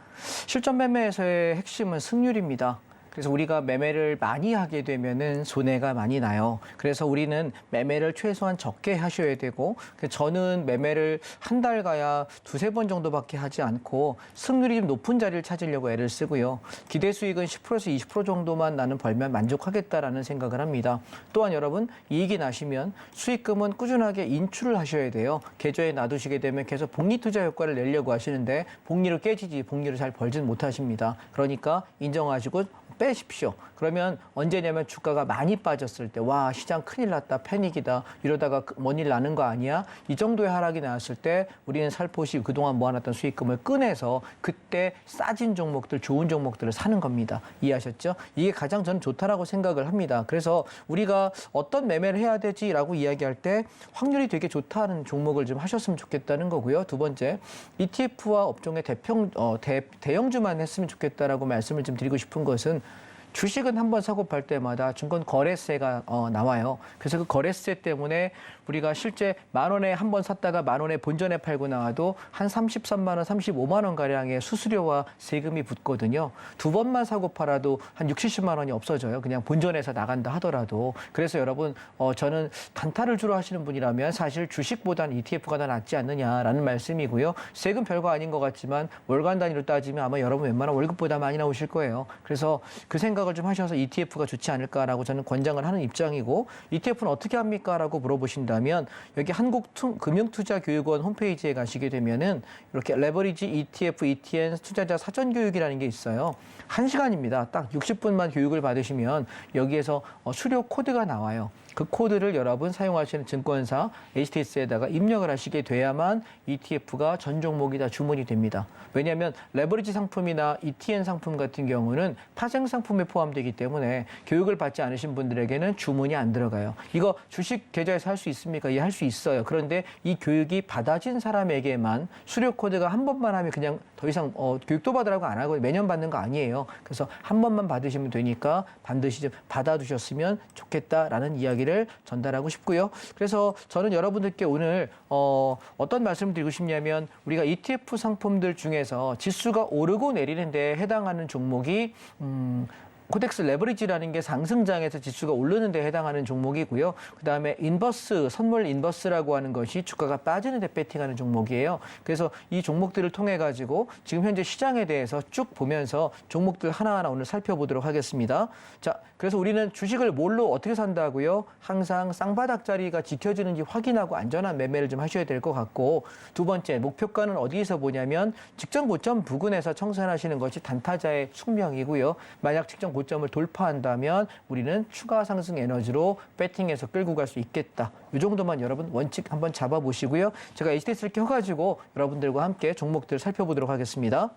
실전 매매에서의 핵심은 승률입니다. 그래서 우리가 매매를 많이 하게 되면은 손해가 많이 나요. 그래서 우리는 매매를 최소한 적게 하셔야 되고, 저는 매매를 한 달 가야 두세 번 정도밖에 하지 않고 승률이 좀 높은 자리를 찾으려고 애를 쓰고요. 기대 수익은 10%에서 20% 정도만 나는 벌면 만족하겠다라는 생각을 합니다. 또한 여러분, 이익이 나시면 수익금은 꾸준하게 인출을 하셔야 돼요. 계좌에 놔두시게 되면 계속 복리 투자 효과를 내려고 하시는데 복리를 깨지지 복리를 잘 벌진 못하십니다. 그러니까 인정하시고 빼십시오. 그러면 언제냐면 주가가 많이 빠졌을 때, 와, 시장 큰일 났다, 패닉이다, 이러다가 뭔 일 나는 거 아니야? 이 정도의 하락이 나왔을 때 우리는 살포시 그동안 모아놨던 수익금을 꺼내서 그때 싸진 종목들, 좋은 종목들을 사는 겁니다. 이해하셨죠? 이게 가장 저는 좋다라고 생각을 합니다. 그래서 우리가 어떤 매매를 해야 되지라고 이야기할 때 확률이 되게 좋다는 종목을 좀 하셨으면 좋겠다는 거고요. 두 번째, ETF와 업종의 대형주만 했으면 좋겠다라고 말씀을 좀 드리고 싶은 것은 주식은 한번 사고 팔 때마다 증권 거래세가 나와요. 그래서 그 거래세 때문에 우리가 실제 10,000원에 한 번 샀다가 10,000원에 본전에 팔고 나와도 한 33만 원, 35만 원 가량의 수수료와 세금이 붙거든요. 두 번만 사고 팔아도 한 60, 70만 원이 없어져요. 그냥 본전에서 나간다 하더라도. 그래서 여러분, 저는 단타를 주로 하시는 분이라면 사실 주식보다는 ETF가 더 낫지 않느냐라는 말씀이고요. 세금 별거 아닌 것 같지만 월간 단위로 따지면 아마 여러분 웬만한 월급보다 많이 나오실 거예요. 그래서 그 생각을 좀 하셔서 ETF가 좋지 않을까라고 저는 권장을 하는 입장이고, ETF는 어떻게 합니까? 라고 물어보신다면 여기 한국금융투자교육원 홈페이지에 가시게 되면은 이렇게 레버리지 ETF, ETN 투자자 사전교육이라는 게 있어요. 1시간입니다. 딱 60분만 교육을 받으시면 여기에서 수료 코드가 나와요. 그 코드를 여러분 사용하시는 증권사 HTS에다가 입력을 하시게 돼야만 ETF가 전 종목이 다 주문이 됩니다. 왜냐하면 레버리지 상품이나 ETN 상품 같은 경우는 파생 상품에 포함되기 때문에 교육을 받지 않으신 분들에게는 주문이 안 들어가요. 이거 주식 계좌에서 할 수 있습니까? 예, 할 수 있어요. 그런데 이 교육이 받아진 사람에게만 수료 코드가 한 번만 하면 그냥 더 이상 교육도 받으라고 안 하고 매년 받는 거 아니에요. 그래서 한 번만 받으시면 되니까 반드시 좀 받아두셨으면 좋겠다라는 이야기를 전달하고 싶고요. 그래서 저는 여러분들께 오늘 어떤 말씀을 드리고 싶냐면, 우리가 ETF 상품들 중에서 지수가 오르고 내리는 데 해당하는 종목이 코덱스 레버리지라는 게 상승장에서 지수가 오르는 데 해당하는 종목이고요. 그다음에 인버스, 선물 인버스라고 하는 것이 주가가 빠지는 데 배팅하는 종목이에요. 그래서 이 종목들을 통해 가지고 지금 현재 시장에 대해서 쭉 보면서 종목들 하나하나 오늘 살펴보도록 하겠습니다. 자, 그래서 우리는 주식을 뭘로 어떻게 산다고요? 항상 쌍바닥 자리가 지켜지는지 확인하고 안전한 매매를 좀 하셔야 될 것 같고, 두 번째, 목표가는 어디에서 보냐면 직전 고점 부근에서 청산하시는 것이 단타자의 숙명이고요. 만약 직전 고점을 돌파한다면 우리는 추가 상승 에너지로 배팅해서 끌고 갈 수 있겠다. 이 정도만 여러분 원칙 한번 잡아보시고요. 제가 HTS를 켜가지고 여러분들과 함께 종목들 살펴보도록 하겠습니다.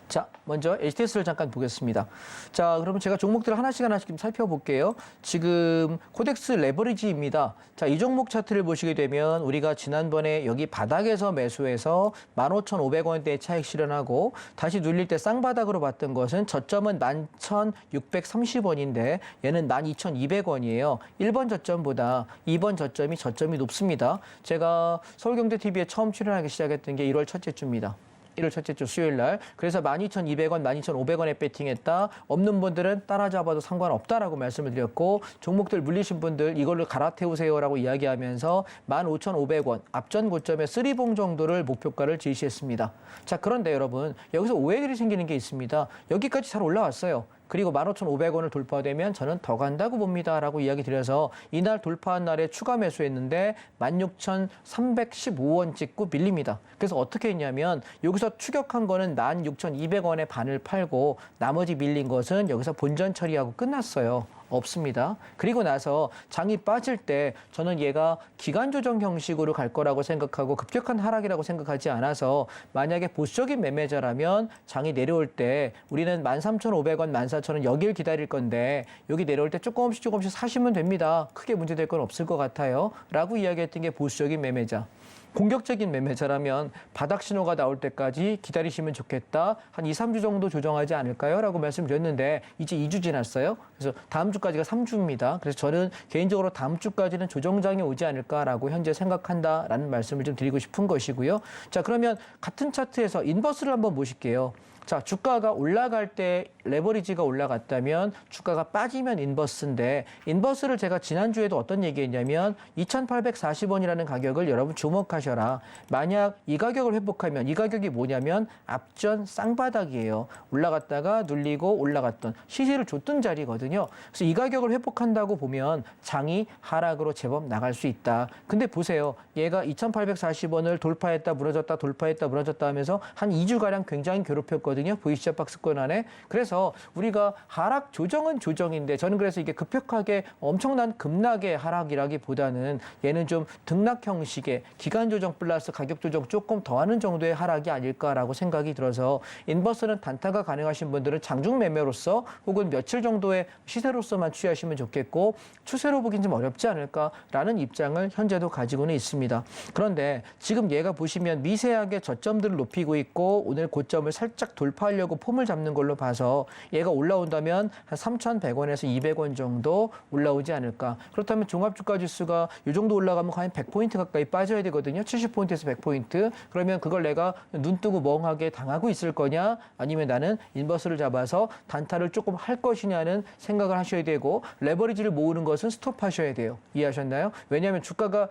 자, 먼저 HTS를 잠깐 보겠습니다. 자, 그러면 제가 종목들을 하나씩 좀 살펴볼게요. 지금 코덱스 레버리지입니다. 자, 이 종목 차트를 보시게 되면 우리가 지난번에 여기 바닥에서 매수해서 15,500원대에 차익 실현하고 다시 눌릴 때 쌍바닥으로 봤던 것은 저점은 11,630원인데 얘는 12,200원이에요. 1번 저점보다 2번 저점이 높습니다. 제가 서울경제TV에 처음 출연하기 시작했던 게 1월 첫째 주입니다. 1월 첫째 주 수요일 날. 그래서 12,200원, 12,500원에 배팅했다. 없는 분들은 따라잡아도 상관없다라고 말씀을 드렸고, 종목들 물리신 분들 이걸로 갈아태우세요라고 이야기하면서 15,500원, 앞전 고점의 쓰리봉 정도를 목표가를 제시했습니다. 자, 그런데 여러분, 여기서 오해들이 생기는 게 있습니다. 여기까지 잘 올라왔어요. 그리고 15,500원을 돌파되면 저는 더 간다고 봅니다라고 이야기 드려서 이날 돌파한 날에 추가 매수했는데 16,315원 찍고 밀립니다. 그래서 어떻게 했냐면 여기서 추격한 거는 16,200원에 반을 팔고 나머지 밀린 것은 여기서 본전 처리하고 끝났어요. 없습니다. 그리고 나서 장이 빠질 때 저는 얘가 기간 조정 형식으로 갈 거라고 생각하고 급격한 하락이라고 생각하지 않아서, 만약에 보수적인 매매자라면 장이 내려올 때 우리는 13,500원, 14,000원 여길 기다릴 건데 여기 내려올 때 조금씩 사시면 됩니다. 크게 문제될 건 없을 것 같아요. 라고 이야기했던 게 보수적인 매매자. 공격적인 매매자라면 바닥 신호가 나올 때까지 기다리시면 좋겠다. 한 2, 3주 정도 조정하지 않을까요? 라고 말씀드렸는데 이제 2주 지났어요. 그래서 다음 주까지가 3주입니다. 그래서 저는 개인적으로 다음 주까지는 조정장이 오지 않을까라고 현재 생각한다라는 말씀을 좀 드리고 싶은 것이고요. 자, 그러면 같은 차트에서 인버스를 한번 보실게요. 자, 주가가 올라갈 때 레버리지가 올라갔다면 주가가 빠지면 인버스인데 인버스를 제가 지난주에도 어떤 얘기했냐면 2,840원이라는 가격을 여러분 주목하셔라. 만약 이 가격을 회복하면 이 가격이 뭐냐면 앞전 쌍바닥이에요. 올라갔다가 눌리고 올라갔던 시세를 줬던 자리거든요. 그래서 이 가격을 회복한다고 보면 장이 하락으로 제법 나갈 수 있다. 근데 보세요. 얘가 2,840원을 돌파했다 무너졌다 돌파했다 무너졌다 하면서 한 2주가량 굉장히 괴롭혔거든요. 보이시죠? 박스권 안에. 그래서 우리가 하락 조정은 조정인데 저는 그래서 이게 급격하게 엄청난 급락의 하락이라기보다는 얘는 좀 등락 형식의 기간 조정 플러스 가격 조정 조금 더하는 정도의 하락이 아닐까라고 생각이 들어서 인버스는 단타가 가능하신 분들은 장중 매매로서 혹은 며칠 정도의 시세로서만 취하시면 좋겠고 추세로 보긴 좀 어렵지 않을까라는 입장을 현재도 가지고는 있습니다. 그런데 지금 얘가 보시면 미세하게 저점들을 높이고 있고 오늘 고점을 살짝 돌파하려고 폼을 잡는 걸로 봐서 얘가 올라온다면 한 3,100원에서 200원 정도 올라오지 않을까. 그렇다면 종합주가지수가 이 정도 올라가면 과연 100포인트 가까이 빠져야 되거든요. 70포인트에서 100포인트. 그러면 그걸 내가 눈 뜨고 멍하게 당하고 있을 거냐 아니면 나는 인버스를 잡아서 단타를 조금 할 것이냐는 생각을 하셔야 되고 레버리지를 모으는 것은 스톱하셔야 돼요. 이해하셨나요? 왜냐하면 주가가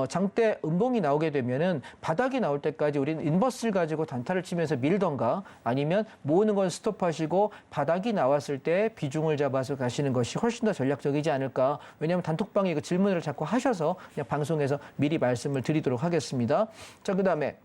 장대 음봉이 나오게 되면은 바닥이 나올 때까지 우리는 인버스를 가지고 단타를 치면서 밀던가 아니면 모으는 건 스톱하시고 바닥이 나왔을 때 비중을 잡아서 가시는 것이 훨씬 더 전략적이지 않을까. 왜냐하면 단톡방에 그 질문을 자꾸 하셔서 그냥 방송에서 미리 말씀을 드리도록 하겠습니다. 자, 그다음에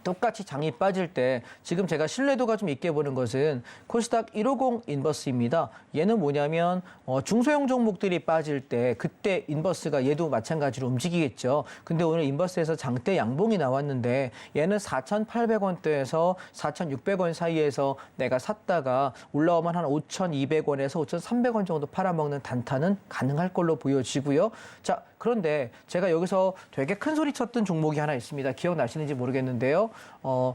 똑같이 장이 빠질 때 지금 제가 신뢰도가 좀 있게 보는 것은 코스닥 150 인버스입니다. 얘는 뭐냐면 중소형 종목들이 빠질 때 그때 인버스가 얘도 마찬가지로 움직이겠죠. 근데 오늘 인버스에서 장대 양봉이 나왔는데 얘는 4,800원대에서 4,600원 사이에서 내가 샀다가 올라오면 한 5,200원에서 5,300원 정도 팔아먹는 단타는 가능할 걸로 보여지고요. 자, 그런데 제가 여기서 되게 큰 소리 쳤던 종목이 하나 있습니다. 기억나시는지 모르겠는데요.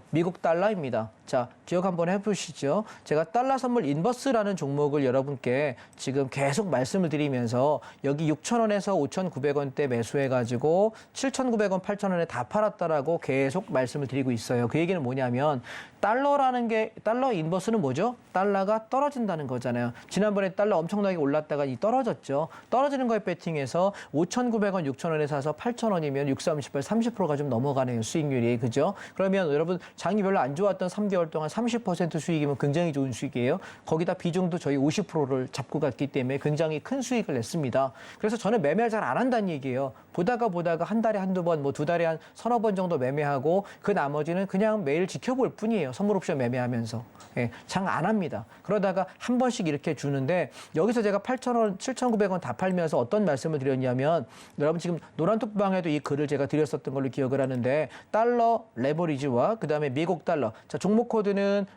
미국 달러입니다. 자, 기억 한번 해보시죠. 제가 달러 선물 인버스라는 종목을 여러분께 지금 계속 말씀을 드리면서 여기 6,000원에서 5,900원대 매수해가지고 7,900원, 8,000원에 다 팔았다라고 계속 말씀을 드리고 있어요. 그 얘기는 뭐냐면 달러라는 게 달러 인버스는 뭐죠? 달러가 떨어진다는 거잖아요. 지난번에 달러 엄청나게 올랐다가 떨어졌죠. 떨어지는 거에 배팅해서 5,900원, 6,000원에 사서 8,000원이면 6, 38, 30%가 좀 넘어가네요. 수익률이. 그죠? 그러면 여러분 장이 별로 안 좋았던 3개월 동안 30% 수익이면 굉장히 좋은 수익이에요. 거기다 비중도 저희 50%를 잡고 갔기 때문에 굉장히 큰 수익을 냈습니다. 그래서 저는 매매를 잘 안 한다는 얘기예요. 보다가 한 달에 한두 번, 뭐 두 달에 한 서너 번 정도 매매하고 그 나머지는 그냥 매일 지켜볼 뿐이에요. 선물 옵션 매매하면서. 예, 장 안 합니다. 그러다가 한 번씩 이렇게 주는데 여기서 제가 8,000원, 7,900원 다 팔면서 어떤 말씀을 드렸냐면 여러분 지금 노란톡방에도 이 글을 제가 드렸었던 걸로 기억을 하는데 달러 레버리지와 그다음에 미국 달러. 자, 종목 코드는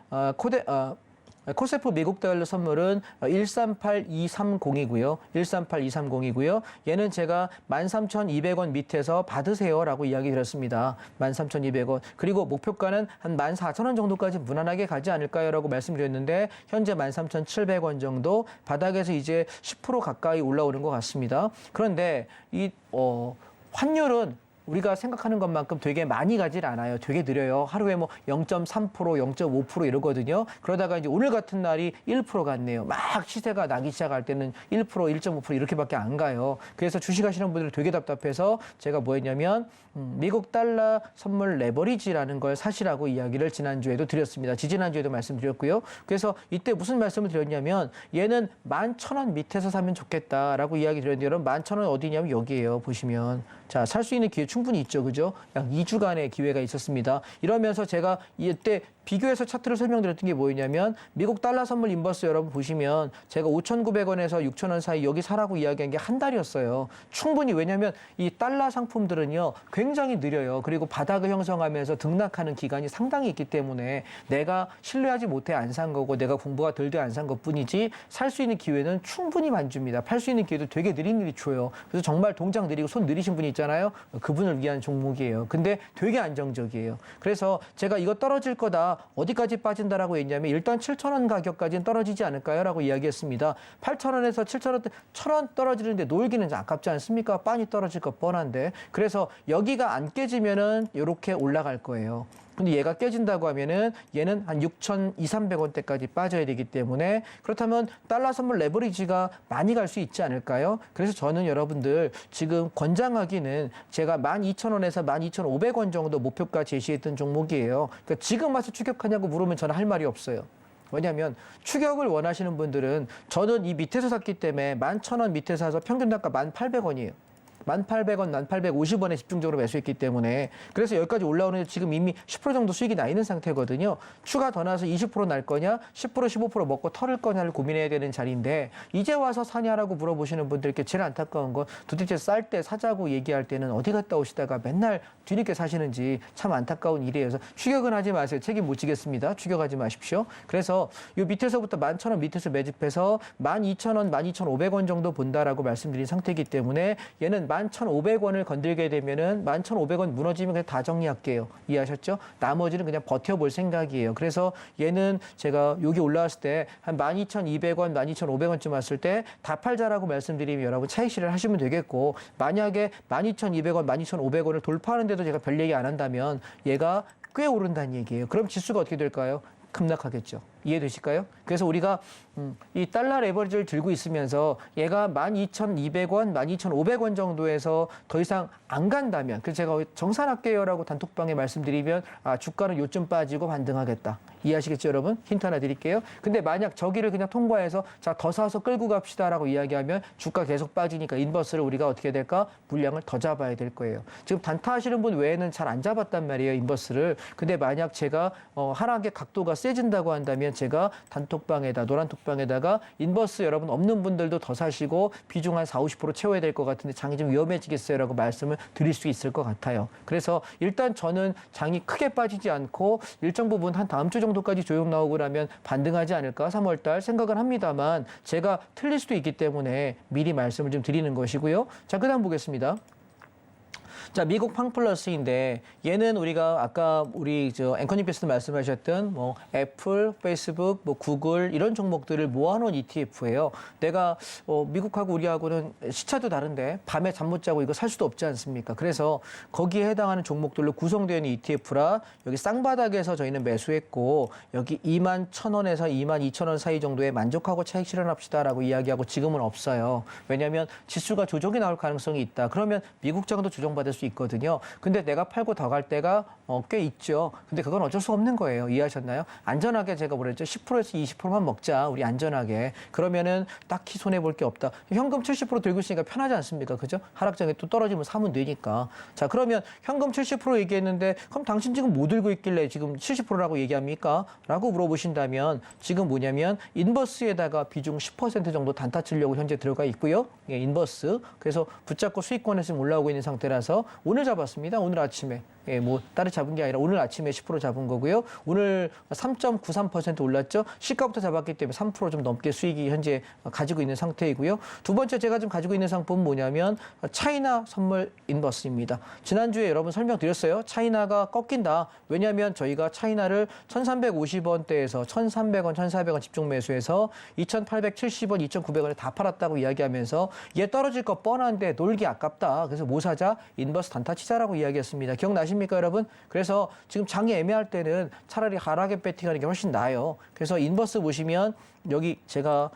코세프 미국 달러 선물은 138230이고요. 138230이고요. 얘는 제가 13,200원 밑에서 받으세요라고 이야기 드렸습니다. 13,200원. 그리고 목표가는 한 14,000원 정도까지 무난하게 가지 않을까요라고 말씀드렸는데 현재 13,700원 정도 바닥에서 이제 10% 가까이 올라오는 것 같습니다. 그런데 이 환율은 우리가 생각하는 것만큼 되게 많이 가질 않아요. 되게 느려요. 하루에 뭐 0.3%, 0.5% 이러거든요. 그러다가 이제 오늘 같은 날이 1% 갔네요. 막 시세가 나기 시작할 때는 1%, 1.5% 이렇게밖에 안 가요. 그래서 주식하시는 분들이 되게 답답해서 제가 뭐 했냐면 미국 달러 선물 레버리지라는 걸 사시라고 이야기를 지난주에도 드렸습니다. 지지난주에도 말씀드렸고요. 그래서 이때 무슨 말씀을 드렸냐면 얘는 11,000원 밑에서 사면 좋겠다라고 이야기 드렸는데 여러분 11,000원 어디냐면 여기에요. 보시면. 자, 살 수 있는 기회 충분히 있죠. 그죠? 약 2주간의 기회가 있었습니다. 이러면서 제가 이때 비교해서 차트를 설명드렸던 게 뭐였냐면 미국 달러 선물 인버스 여러분 보시면 제가 5,900원에서 6,000원 사이 여기 사라고 이야기한 게 한 달이었어요. 충분히. 왜냐하면 이 달러 상품들은요 굉장히 느려요. 그리고 바닥을 형성하면서 등락하는 기간이 상당히 있기 때문에 내가 신뢰하지 못해 안 산 거고 내가 공부가 덜 돼 안 산 것뿐이지 살 수 있는 기회는 충분히 만줍니다. 팔 수 있는 기회도 되게 느릿느릿 줘요. 그래서 정말 동작 느리고 손 느리신 분이 있잖아요. 그분을 위한 종목이에요. 근데 되게 안정적이에요. 그래서 제가 이거 떨어질 거다. 어디까지 빠진다라고 했냐면 일단 7,000원 가격까지는 떨어지지 않을까요? 라고 이야기했습니다. 8,000원에서 7,000원, 1,000원 떨어지는데 놀기는 아깝지 않습니까? 빤히 떨어질 거 뻔한데. 그래서 여기가 안 깨지면은 이렇게 올라갈 거예요. 근데 얘가 깨진다고 하면은 얘는 한 6,200~300원대까지 빠져야 되기 때문에 그렇다면 달러 선물 레버리지가 많이 갈 수 있지 않을까요? 그래서 저는 여러분들 지금 권장하기는 제가 12,000원에서 12,500원 정도 목표가 제시했던 종목이에요. 그러니까 지금 와서 추격하냐고 물으면 저는 할 말이 없어요. 왜냐하면 추격을 원하시는 분들은 저는 이 밑에서 샀기 때문에 11,000원 밑에서 사서 평균 단가 1,800원이에요. 1,800원, 1,850원에 집중적으로 매수했기 때문에 그래서 여기까지 올라오는데 지금 이미 10% 정도 수익이 나 있는 상태거든요. 추가 더 나서 20% 날 거냐, 10%, 15% 먹고 털을 거냐를 고민해야 되는 자리인데 이제 와서 사냐라고 물어보시는 분들께 제일 안타까운 건 도대체 쌀 때 사자고 얘기할 때는 어디 갔다 오시다가 맨날 뒤늦게 사시는지 참 안타까운 일이에요. 그래서 추격은 하지 마세요. 책임 못 지겠습니다. 추격하지 마십시오. 그래서 이 밑에서부터 11,000원 밑에서 매집해서 12,000원, 12,500원 정도 본다라고 말씀드린 상태이기 때문에 얘는 11,500원을 건들게 되면은 11,500원 무너지면 그냥 다 정리할게요. 이해하셨죠? 나머지는 그냥 버텨볼 생각이에요. 그래서 얘는 제가 여기 올라왔을 때 한 12,200원, 12,500원쯤 왔을 때 다 팔자라고 말씀드리면 여러분 차익 실현을 하시면 되겠고 만약에 12,200원, 12,500원을 돌파하는데도 제가 별 얘기 안 한다면 얘가 꽤 오른다는 얘기예요. 그럼 지수가 어떻게 될까요? 급락하겠죠. 이해되실까요? 그래서 우리가 이 달러 레버리지를 들고 있으면서 얘가 12,200원, 12,500원 정도에서 더 이상 안 간다면 그래서 제가 정산할게요라고 단톡방에 말씀드리면 주가는 요쯤 빠지고 반등하겠다. 이해하시겠죠, 여러분? 힌트 하나 드릴게요. 근데 만약 저기를 그냥 통과해서 자, 더 사서 끌고 갑시다라고 이야기하면 주가 계속 빠지니까 인버스를 우리가 어떻게 해야 될까? 물량을 더 잡아야 될 거예요. 지금 단타하시는 분 외에는 잘 안 잡았단 말이에요, 인버스를. 근데 만약 제가 하락의 각도가 세진다고 한다면 제가 단톡방에다 노란톡방에다가 인버스 여러분 없는 분들도 더 사시고 비중 한 40~50% 채워야 될 것 같은데 장이 좀 위험해지겠어요라고 말씀을 드릴 수 있을 것 같아요. 그래서 일단 저는 장이 크게 빠지지 않고 일정 부분 한 다음 주 정도까지 조정 나오고 나면 반등하지 않을까 3월달 생각은 합니다만 제가 틀릴 수도 있기 때문에 미리 말씀을 좀 드리는 것이고요. 자, 그다음 보겠습니다. 자, 미국 팡플러스인데 얘는 우리가 아까 우리 앵커님께서 말씀하셨던 뭐 애플, 페이스북, 뭐 구글 이런 종목들을 모아놓은 ETF예요. 내가 미국하고 우리하고는 시차도 다른데 밤에 잠 못 자고 이거 살 수도 없지 않습니까? 그래서 거기에 해당하는 종목들로 구성되어 있는 ETF라 여기 쌍바닥에서 저희는 매수했고 여기 21,000원에서 22,000원 사이 정도에 만족하고 차익 실현합시다라고 이야기하고 지금은 없어요. 왜냐하면 지수가 조정이 나올 가능성이 있다. 그러면 미국장도 조정받을 수 있거든요. 근데 내가 팔고 더 갈 때가 꽤 있죠. 근데 그건 어쩔 수 없는 거예요. 이해하셨나요? 안전하게 제가 뭐랬죠? 10%에서 20%만 먹자. 우리 안전하게. 그러면은 딱히 손해볼 게 없다. 현금 70% 들고 있으니까 편하지 않습니까? 그죠? 하락장에 또 떨어지면 사면 되니까. 자, 그러면 현금 70% 얘기했는데 그럼 당신 지금 뭐 들고 있길래 지금 70%라고 얘기합니까? 라고 물어보신다면 지금 뭐냐면 인버스에다가 비중 10% 정도 단타 치려고 현재 들어가 있고요. 예, 인버스. 그래서 붙잡고 수익권에 지금 올라오고 있는 상태라서 오늘 잡았습니다. 오늘 아침에. 예, 뭐 따로 잡은 게 아니라 오늘 아침에 10% 잡은 거고요. 오늘 3.93% 올랐죠. 시가부터 잡았기 때문에 3% 좀 넘게 수익이 현재 가지고 있는 상태이고요. 두 번째 제가 지금 가지고 있는 상품은 뭐냐면 차이나 선물 인버스입니다. 지난주에 여러분 설명드렸어요. 차이나가 꺾인다. 왜냐하면 저희가 차이나를 1,350원대에서 1,300원, 1,400원 집중 매수해서 2,870원, 2,900원에 다 팔았다고 이야기하면서 얘 떨어질 거 뻔한데 놀기 아깝다. 그래서 뭐 사자? 인버스 단타 치자라고 이야기했습니다. 기억나십니까, 여러분? 그래서 지금 장이 애매할 때는 차라리 하락에 배팅하는 게 훨씬 나아요. 그래서 인버스 보시면 여기 제가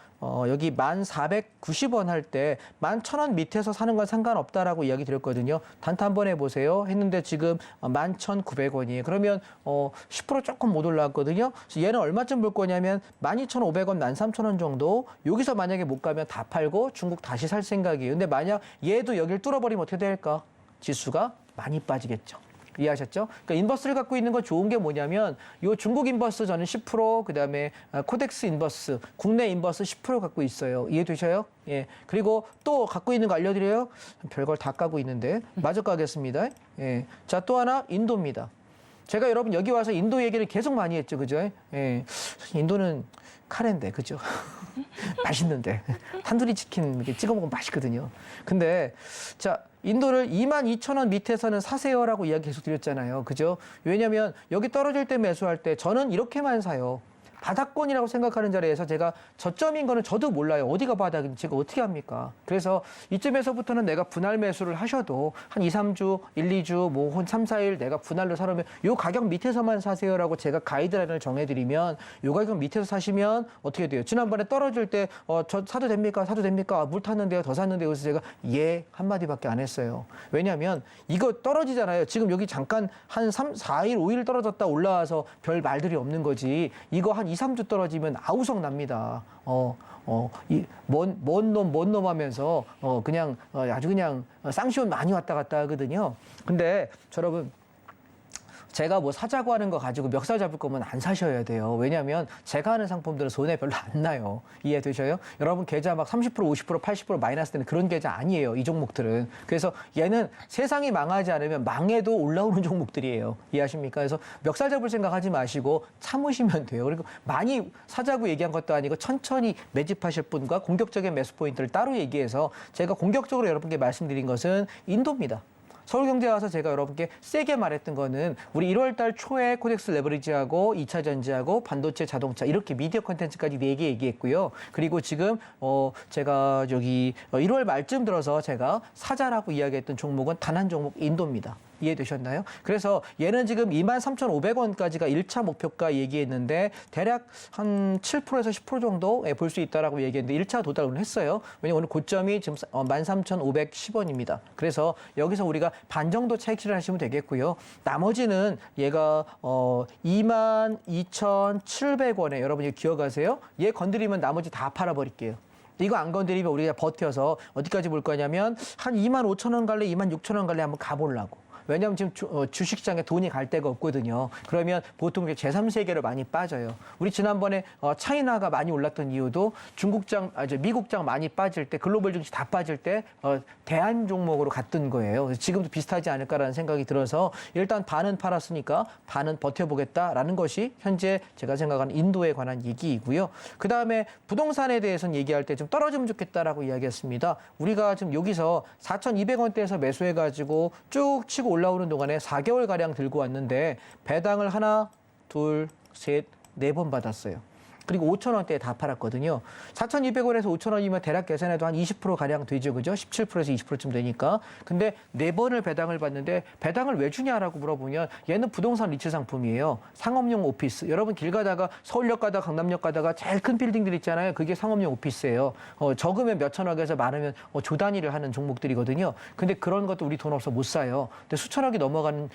여기 1,490원 할 때 11,000원 밑에서 사는 건 상관없다라고 이야기 드렸거든요. 단타 한번 해보세요. 했는데 지금 11,900원이에요. 그러면 10% 조금 못 올라왔거든요. 그래서 얘는 얼마쯤 볼 거냐면 12,500원, 13,000원 정도. 여기서 만약에 못 가면 다 팔고 중국 다시 살 생각이에요. 근데 만약 얘도 여기를 뚫어버리면 어떻게 될까? 지수가 많이 빠지겠죠. 이해하셨죠? 그러니까 인버스를 갖고 있는 건 좋은 게 뭐냐면 요 중국 인버스 저는 10%, 그다음에 코덱스 인버스, 국내 인버스 10% 갖고 있어요. 이해되셔요? 예. 그리고 또 갖고 있는 거 알려드려요? 별걸 다 까고 있는데 마저 까겠습니다. 예. 자, 또 하나 인도입니다. 제가 여러분 여기 와서 인도 얘기를 계속 많이 했죠. 그죠? 예. 인도는 카레인데, 그죠? 맛있는데. 탄두리 치킨 이렇게 찍어 먹으면 맛있거든요. 근데, 자, 인도를 22,000원 밑에서는 사세요라고 이야기 계속 드렸잖아요. 그죠? 왜냐면 여기 떨어질 때 매수할 때 저는 이렇게만 사요. 바닥권이라고 생각하는 자리에서 제가 저점인 거는 저도 몰라요. 어디가 바닥인지 제가 어떻게 합니까? 그래서 이쯤에서부터는 내가 분할 매수를 하셔도 한 2, 3주, 1, 2주, 뭐 한 3, 4일 내가 분할로 사려면 요 가격 밑에서만 사세요라고 제가 가이드라인을 정해드리면 요 가격 밑에서 사시면 어떻게 돼요? 지난번에 떨어질 때 저 사도 됩니까? 사도 됩니까? 아, 물 탔는데요. 더 샀는데요. 그래서 제가 예 한마디밖에 안 했어요. 왜냐하면 이거 떨어지잖아요. 지금 여기 잠깐 한 3, 4일, 5일 떨어졌다 올라와서 별 말들이 없는 거지. 이거 한 2, 3주 떨어지면 아우성 납니다. 먼 놈 하면서 그냥 아주 그냥 쌍시온 많이 왔다 갔다 하거든요. 근데 여러분 제가 뭐 사자고 하는 거 가지고 멱살 잡을 거면 안 사셔야 돼요. 왜냐하면 제가 하는 상품들은 손해 별로 안 나요. 이해되셔요? 여러분 계좌 막 30%, 50%, 80% 마이너스 되는 그런 계좌 아니에요. 이 종목들은. 그래서 얘는 세상이 망하지 않으면 망해도 올라오는 종목들이에요. 이해하십니까? 그래서 멱살 잡을 생각하지 마시고 참으시면 돼요. 그리고 많이 사자고 얘기한 것도 아니고 천천히 매집하실 분과 공격적인 매수 포인트를 따로 얘기해서 제가 공격적으로 여러분께 말씀드린 것은 인도입니다. 서울경제 와서 제가 여러분께 세게 말했던 거는 우리 1월 달 초에 코덱스 레버리지하고 2차 전지하고 반도체 자동차 이렇게 미디어 콘텐츠까지 4개 얘기했고요. 그리고 지금 제가 여기 1월 말쯤 들어서 제가 사자라고 이야기했던 종목은 단 한 종목 인도입니다. 이해되셨나요? 그래서 얘는 지금 23,500원까지가 1차 목표가 얘기했는데 대략 한 7%에서 10% 정도 볼 수 있다라고 얘기했는데 1차 도달을 했어요. 왜냐하면 오늘 고점이 지금 13,510원입니다. 그래서 여기서 우리가 반 정도 차익실을 하시면 되겠고요. 나머지는 얘가 22,700원에 여러분이 기억하세요? 얘 건드리면 나머지 다 팔아버릴게요. 이거 안 건드리면 우리가 버텨서 어디까지 볼 거냐면 한 25,000원 갈래, 26,000원 갈래 한번 가보려고. 왜냐하면 지금 주식시장에 돈이 갈 데가 없거든요. 그러면 보통 제3세계로 많이 빠져요. 우리 지난번에 차이나가 많이 올랐던 이유도 미국장 많이 빠질 때 글로벌 증시 다 빠질 때 대한 종목으로 갔던 거예요. 지금도 비슷하지 않을까라는 생각이 들어서 일단 반은 팔았으니까 반은 버텨보겠다라는 것이 현재 제가 생각하는 인도에 관한 얘기이고요. 그다음에 부동산에 대해서는 얘기할 때 좀 떨어지면 좋겠다라고 이야기했습니다. 우리가 지금 여기서 4,200원대에서 매수해가지고 쭉 치고 올라오는 동안에 4개월가량 들고 왔는데 배당을 하나, 둘, 셋, 4번 받았어요. 그리고 5,000원대에 다 팔았거든요. 4,200원에서 5,000원이면 대략 계산해도 한 20%가량 되죠. 그죠? 17%에서 20%쯤 되니까. 근데 4번을 배당을 받는데 배당을 왜 주냐라고 물어보면 얘는 부동산 리츠 상품이에요. 상업용 오피스. 여러분 길 가다가 서울역 가다가 강남역 가다가 제일 큰 빌딩들 있잖아요. 그게 상업용 오피스예요. 적으면 몇천억에서 많으면 조 단위를 하는 종목들이거든요. 근데 그런 것도 우리 돈 없어 못 사요. 근데 수천억이 넘어가는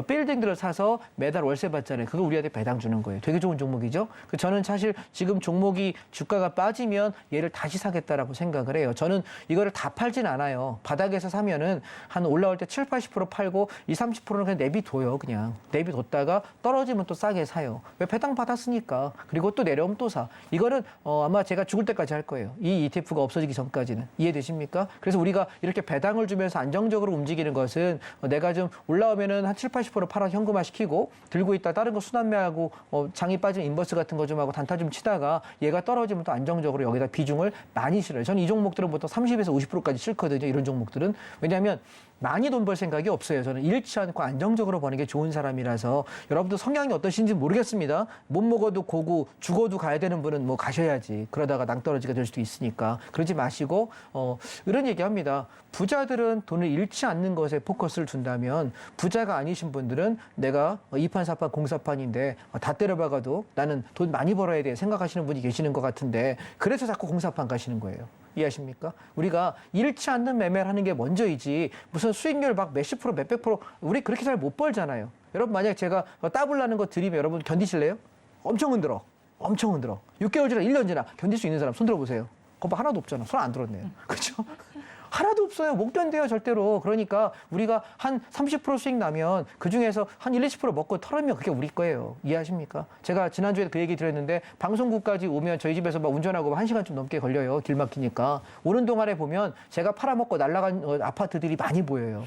빌딩들을 사서 매달 월세 받잖아요. 그걸 우리한테 배당 주는 거예요. 되게 좋은 종목이죠. 저는 사실 지금 종목이 주가가 빠지면 얘를 다시 사겠다라고 생각을 해요. 저는 이거를 다 팔진 않아요. 바닥에서 사면은 한 올라올 때 7, 80% 팔고 20, 30%는 그냥 내비둬요. 그냥 내비뒀다가 떨어지면 또 싸게 사요. 왜 배당 받았으니까. 그리고 또 내려오면 또 사. 이거는 아마 제가 죽을 때까지 할 거예요. 이 ETF가 없어지기 전까지는. 이해되십니까? 그래서 우리가 이렇게 배당을 주면서 안정적으로 움직이는 것은 내가 좀 올라오면은 한 7, 80% 팔아 현금화 시키고 들고 있다 다른 거 순환매하고 장이 빠진 인버스 같은 거 좀 하고 단타 좀 치다가 얘가 떨어지면 또 안정적으로 여기다 비중을 많이 실어요. 저는 이 종목들은 보통 30에서 50%까지 실거든요. 이런 종목들은. 왜냐하면 많이 돈 벌 생각이 없어요. 저는 잃지 않고 안정적으로 버는 게 좋은 사람이라서 여러분도 성향이 어떠신지 모르겠습니다. 못 먹어도 고고 죽어도 가야 되는 분은 뭐 가셔야지. 그러다가 낭떠러지가 될 수도 있으니까. 그러지 마시고 이런 얘기합니다. 부자들은 돈을 잃지 않는 것에 포커스를 둔다면 부자가 아니신 분들은 내가 2판, 4판, 공사판인데 다 때려박아도 나는 돈 많이 벌어야 돼 생각하시는 분이 계시는 것 같은데 그래서 자꾸 공사판 가시는 거예요. 이해하십니까? 우리가 잃지 않는 매매를 하는 게 먼저이지 무슨 수익률 막 몇십 프로, 몇백 프로 우리 그렇게 잘 못 벌잖아요. 여러분 만약에 제가 따블라는 거 드리면 여러분 견디실래요? 엄청 흔들어. 엄청 흔들어. 6개월 지나 1년 지나 견딜 수 있는 사람 손 들어보세요. 그거 하나도 없잖아. 손 안 들었네요. 그렇죠? 하나도 없어요. 못 견뎌요, 절대로. 그러니까 우리가 한 30% 수익 나면 그중에서 한 1, 20% 먹고 털으면 그게 우리 거예요. 이해하십니까? 제가 지난주에 그 얘기 드렸는데 방송국까지 오면 저희 집에서 막 운전하고 1시간 좀 넘게 걸려요. 길 막히니까. 오는 동안에 보면 제가 팔아먹고 날아간 아파트들이 많이 보여요.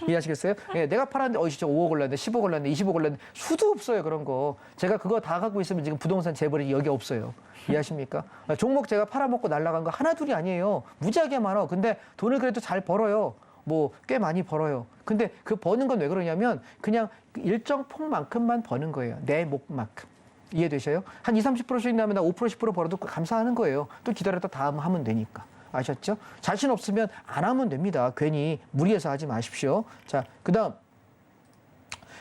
이해하시겠어요? 예, 내가 팔았는데 진짜 5억 올랐네, 10억 올랐네, 20억 올랐네. 수도 없어요, 그런 거. 제가 그거 다 갖고 있으면 지금 부동산 재벌이 여기 없어요. 이해하십니까? 종목 제가 팔아먹고 날아간 거 하나둘이 아니에요. 무지하게 많아. 근데 돈을 그래도 잘 벌어요. 뭐 꽤 많이 벌어요. 근데 그 버는 건 왜 그러냐면 그냥 일정 폭만큼만 버는 거예요. 내 목만큼. 이해되셔요? 한 20-30%씩 나면 나 5%, 10% 벌어도 감사하는 거예요. 또 기다렸다 다음 하면 되니까. 아셨죠? 자신 없으면 안 하면 됩니다. 괜히 무리해서 하지 마십시오. 자, 그다음.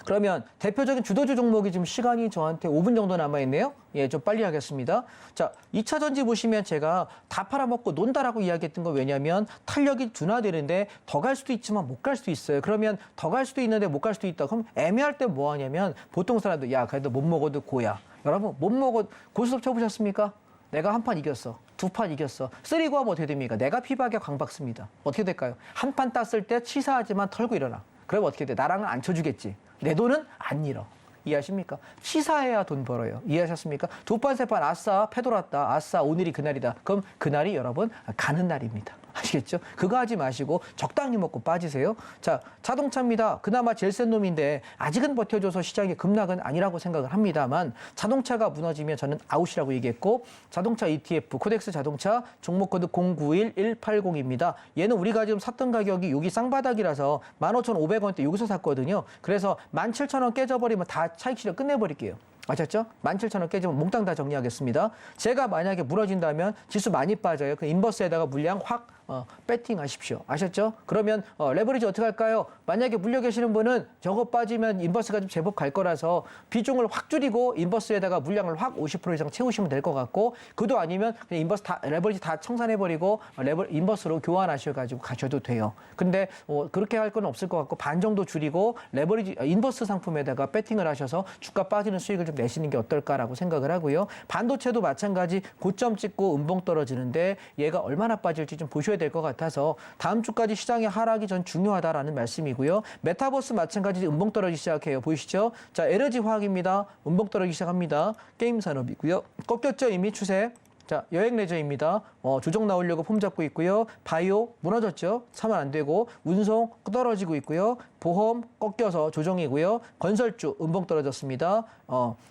그러면 대표적인 주도주 종목이 지금 시간이 저한테 5분 정도 남아있네요. 예, 좀 빨리 하겠습니다. 자, 2차 전지 보시면 제가 다 팔아먹고 논다라고 이야기했던 건 왜냐면 탄력이 둔화되는데 더 갈 수도 있지만 못 갈 수도 있어요. 그러면 더 갈 수도 있는데 못 갈 수도 있다. 그럼 애매할 때 뭐 하냐면 보통 사람들 야, 그래도 못 먹어도 고야. 여러분, 못 먹어 고스톱 쳐보셨습니까? 내가 한 판 이겼어. 두 판 이겼어. 쓰리고 하면 어떻게 됩니까? 내가 피박에 광박습니다. 어떻게 될까요? 한 판 땄을 때 치사하지만 털고 일어나. 그러면 어떻게 돼? 나랑은 안 쳐주겠지. 내 돈은 안 잃어. 이해하십니까? 치사해야 돈 벌어요. 이해하셨습니까? 두 판, 세 판, 아싸, 패 돌았다. 아싸, 오늘이 그날이다. 그럼 그날이 여러분 가는 날입니다. 아시겠죠? 그거 하지 마시고 적당히 먹고 빠지세요. 자, 자동차입니다. 그나마 제일 센 놈인데 아직은 버텨줘서 시장의 급락은 아니라고 생각을 합니다만 자동차가 무너지면 저는 아웃이라고 얘기했고 자동차 ETF, 코덱스 자동차 종목 코드 091180입니다. 얘는 우리가 지금 샀던 가격이 여기 쌍바닥이라서 15,500원대 여기서 샀거든요. 그래서 17,000원 깨져버리면 다 차익 실현 끝내버릴게요. 아셨죠? 17,000원 깨지면 몽땅 다 정리하겠습니다. 제가 만약에 무너진다면 지수 많이 빠져요. 그 인버스에다가 물량 확 배팅 하십시오. 아셨죠? 그러면 레버리지 어떻게 할까요? 만약에 물려 계시는 분은 저거 빠지면 인버스가 좀 제법 갈 거라서 비중을 확 줄이고 인버스에다가 물량을 확 50% 이상 채우시면 될 것 같고 그도 아니면 그냥 인버스 다 레버리지 다 청산해버리고 인버스로 교환하셔가지고 가셔도 돼요. 근데 그렇게 할 건 없을 것 같고 반 정도 줄이고 레버리지 인버스 상품에다가 배팅을 하셔서 주가 빠지는 수익을 좀 내시는 게 어떨까라고 생각을 하고요. 반도체도 마찬가지 고점 찍고 음봉 떨어지는데 얘가 얼마나 빠질지 좀 보셔야 될 것 같아서 다음 주까지 시장의 하락이 전 중요하다라는 말씀이고요. 메타버스 마찬가지 음봉 떨어지기 시작해요. 보이시죠? 자, 에너지 화학입니다. 음봉 떨어지기 시작합니다. 게임 산업이고요. 꺾였죠? 이미 추세. 자, 여행 레저입니다. 조정 나오려고 폼 잡고 있고요. 바이오 무너졌죠? 사면 안 되고 운송 떨어지고 있고요. 보험 꺾여서 조정이고요. 건설주 음봉 떨어졌습니다.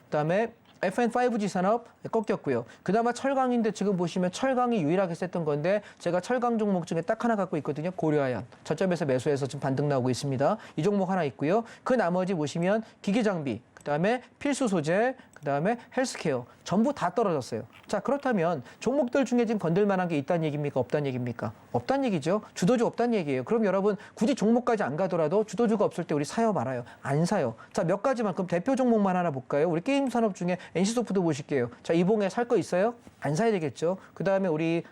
그다음에 FN5G 산업 꺾였고요. 그나마 철강인데 지금 보시면 철강이 유일하게 셌던 건데 제가 철강 종목 중에 딱 하나 갖고 있거든요. 고려아연. 저점에서 매수해서 지금 반등 나오고 있습니다. 이 종목 하나 있고요. 그 나머지 보시면 기기장비, 그다음에 필수 소재, 그다음에 헬스케어 전부 다 떨어졌어요. 자, 그렇다면 종목들 중에 지금 건들 만한 게 있다는 얘기입니까? 없다는 얘기입니까? 없다는 얘기죠. 주도주 없다는 얘기예요. 그럼 여러분 굳이 종목까지 안 가더라도 주도주가 없을 때 우리 사요 말아요? 안 사요. 자, 몇 가지만 그럼 대표 종목만 하나 볼까요? 우리 게임 산업 중에 NC소프트 보실게요. 자, 이봉에 살 거 있어요? 안 사야 되겠죠. 그다음에 우리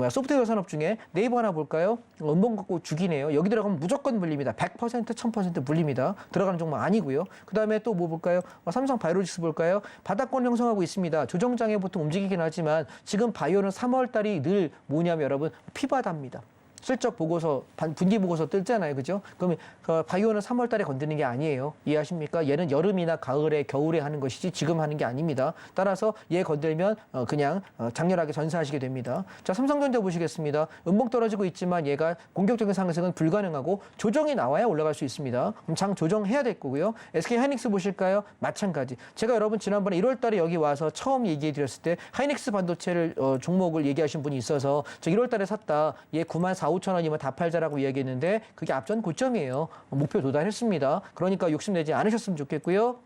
소프트웨어 산업 중에 네이버 하나 볼까요? 음봉 갖고 죽이네요. 여기 들어가면 무조건 물립니다. 100%, 1000% 물립니다. 들어가는 종목 아니고요. 그 다음에 또 뭐 볼까요? 삼성 바이오로직스 볼까요? 바닥권 형성하고 있습니다. 조정장에 보통 움직이긴 하지만 지금 바이오는 3월 달이 늘 뭐냐면 여러분 피바다입니다. 실적 보고서, 분기 보고서 뜨잖아요. 그죠? 그러면 바이오는 3월 달에 건드는 게 아니에요. 이해하십니까? 얘는 여름이나 가을에, 겨울에 하는 것이지 지금 하는 게 아닙니다. 따라서 얘 건들면 그냥 장렬하게 전사하시게 됩니다. 자, 삼성전자 보시겠습니다. 음봉 떨어지고 있지만 얘가 공격적인 상승은 불가능하고 조정이 나와야 올라갈 수 있습니다. 그럼 장 조정해야 될 거고요. SK하이닉스 보실까요? 마찬가지. 제가 여러분 지난번에 1월 달에 여기 와서 처음 얘기해 드렸을 때 하이닉스 반도체를 종목을 얘기하신 분이 있어서 저 1월 달에 샀다. 얘 94,5천원이면 다 팔자라고 이야기했는데 그게 앞전 고점이에요. 목표 도달했습니다. 그러니까 욕심내지 않으셨으면 좋겠고요.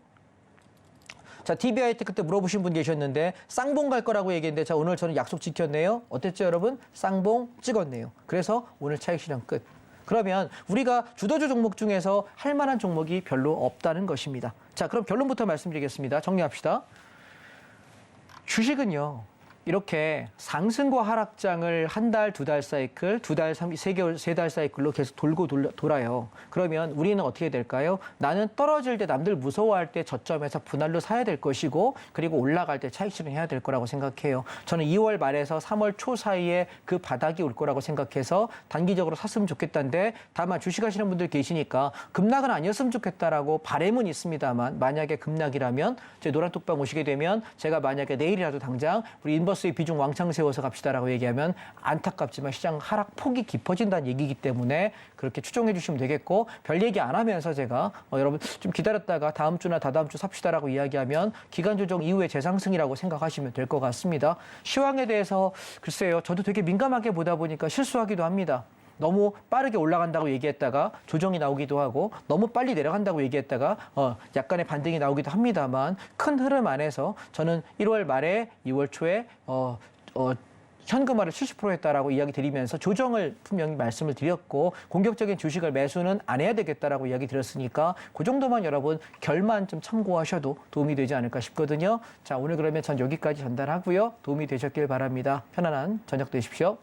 자, DBIT 그때 물어보신 분 계셨는데 쌍봉 갈 거라고 얘기했는데 자, 오늘 저는 약속 지켰네요. 어땠죠, 여러분? 쌍봉 찍었네요. 그래서 오늘 차익 실현 끝. 그러면 우리가 주도주 종목 중에서 할 만한 종목이 별로 없다는 것입니다. 자, 그럼 결론부터 말씀드리겠습니다. 정리합시다. 주식은요. 이렇게 상승과 하락장을 한 달, 두 달 사이클, 두 달, 세 개월, 세 달 사이클로 계속 돌고 돌아요. 그러면 우리는 어떻게 될까요? 나는 떨어질 때 남들 무서워할 때 저점에서 분할로 사야 될 것이고 그리고 올라갈 때 차익 실현해야 될 거라고 생각해요. 저는 2월 말에서 3월 초 사이에 그 바닥이 올 거라고 생각해서 단기적으로 샀으면 좋겠다는데 다만 주식하시는 분들 계시니까 급락은 아니었으면 좋겠다라고 바람은 있습니다만 만약에 급락이라면 제 노란톡방 오시게 되면 제가 만약에 내일이라도 당장 우리 인버스의 비중 왕창 세워서 갑시다라고 얘기하면 안타깝지만 시장 하락 폭이 깊어진다는 얘기이기 때문에 그렇게 추정해 주시면 되겠고 별 얘기 안 하면서 제가 여러분 좀 기다렸다가 다음 주나 다다음 주 삽시다라고 이야기하면 기간 조정 이후에 재상승이라고 생각하시면 될 것 같습니다. 시황에 대해서 글쎄요. 저도 되게 민감하게 보다 보니까 실수하기도 합니다. 너무 빠르게 올라간다고 얘기했다가 조정이 나오기도 하고 너무 빨리 내려간다고 얘기했다가 약간의 반등이 나오기도 합니다만 큰 흐름 안에서 저는 1월 말에 2월 초에 현금화를 70% 했다라고 이야기 드리면서 조정을 분명히 말씀을 드렸고 공격적인 주식을 매수는 안 해야 되겠다라고 이야기 드렸으니까 그 정도만 여러분 결만 좀 참고하셔도 도움이 되지 않을까 싶거든요. 자, 오늘 그러면 전 여기까지 전달하고요. 도움이 되셨길 바랍니다. 편안한 저녁 되십시오.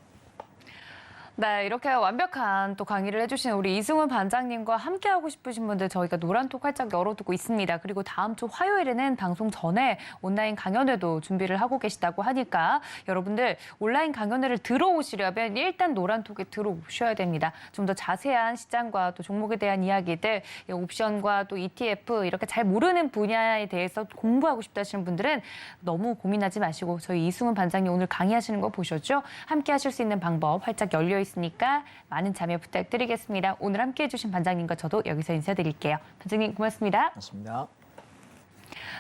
네, 이렇게 완벽한 또 강의를 해주신 우리 이승훈 반장님과 함께하고 싶으신 분들 저희가 노란톡 활짝 열어두고 있습니다. 그리고 다음 주 화요일에는 방송 전에 온라인 강연회도 준비를 하고 계시다고 하니까 여러분들 온라인 강연회를 들어오시려면 일단 노란톡에 들어오셔야 됩니다. 좀 더 자세한 시장과 또 종목에 대한 이야기들, 옵션과 또 ETF 이렇게 잘 모르는 분야에 대해서 공부하고 싶다 하시는 분들은 너무 고민하지 마시고 저희 이승훈 반장님 오늘 강의하시는 거 보셨죠? 함께 하실 수 있는 방법 활짝 열려 있으니까 많은 참여 부탁드리겠습니다. 오늘 함께해 주신 반장님과 저도 여기서 인사드릴게요. 반장님 고맙습니다. 고맙습니다.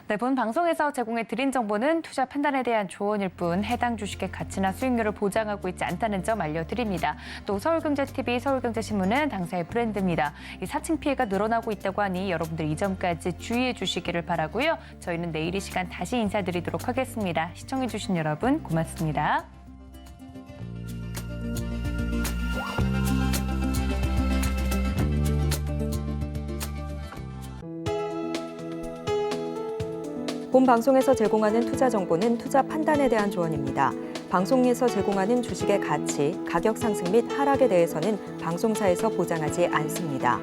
네, 본 방송에서 제공해 드린 정보는 투자 판단에 대한 조언일 뿐 해당 주식의 가치나 수익률을 보장하고 있지 않다는 점 알려드립니다. 또 서울경제TV, 서울경제신문은 당사의 브랜드입니다. 이 사칭 피해가 늘어나고 있다고 하니 여러분들 이 점까지 주의해 주시기를 바라고요. 저희는 내일 이 시간 다시 인사드리도록 하겠습니다. 시청해 주신 여러분 고맙습니다. 본 방송에서 제공하는 투자 정보는 투자 판단에 대한 조언입니다. 방송에서 제공하는 주식의 가치, 가격 상승 및 하락에 대해서는 방송사에서 보장하지 않습니다.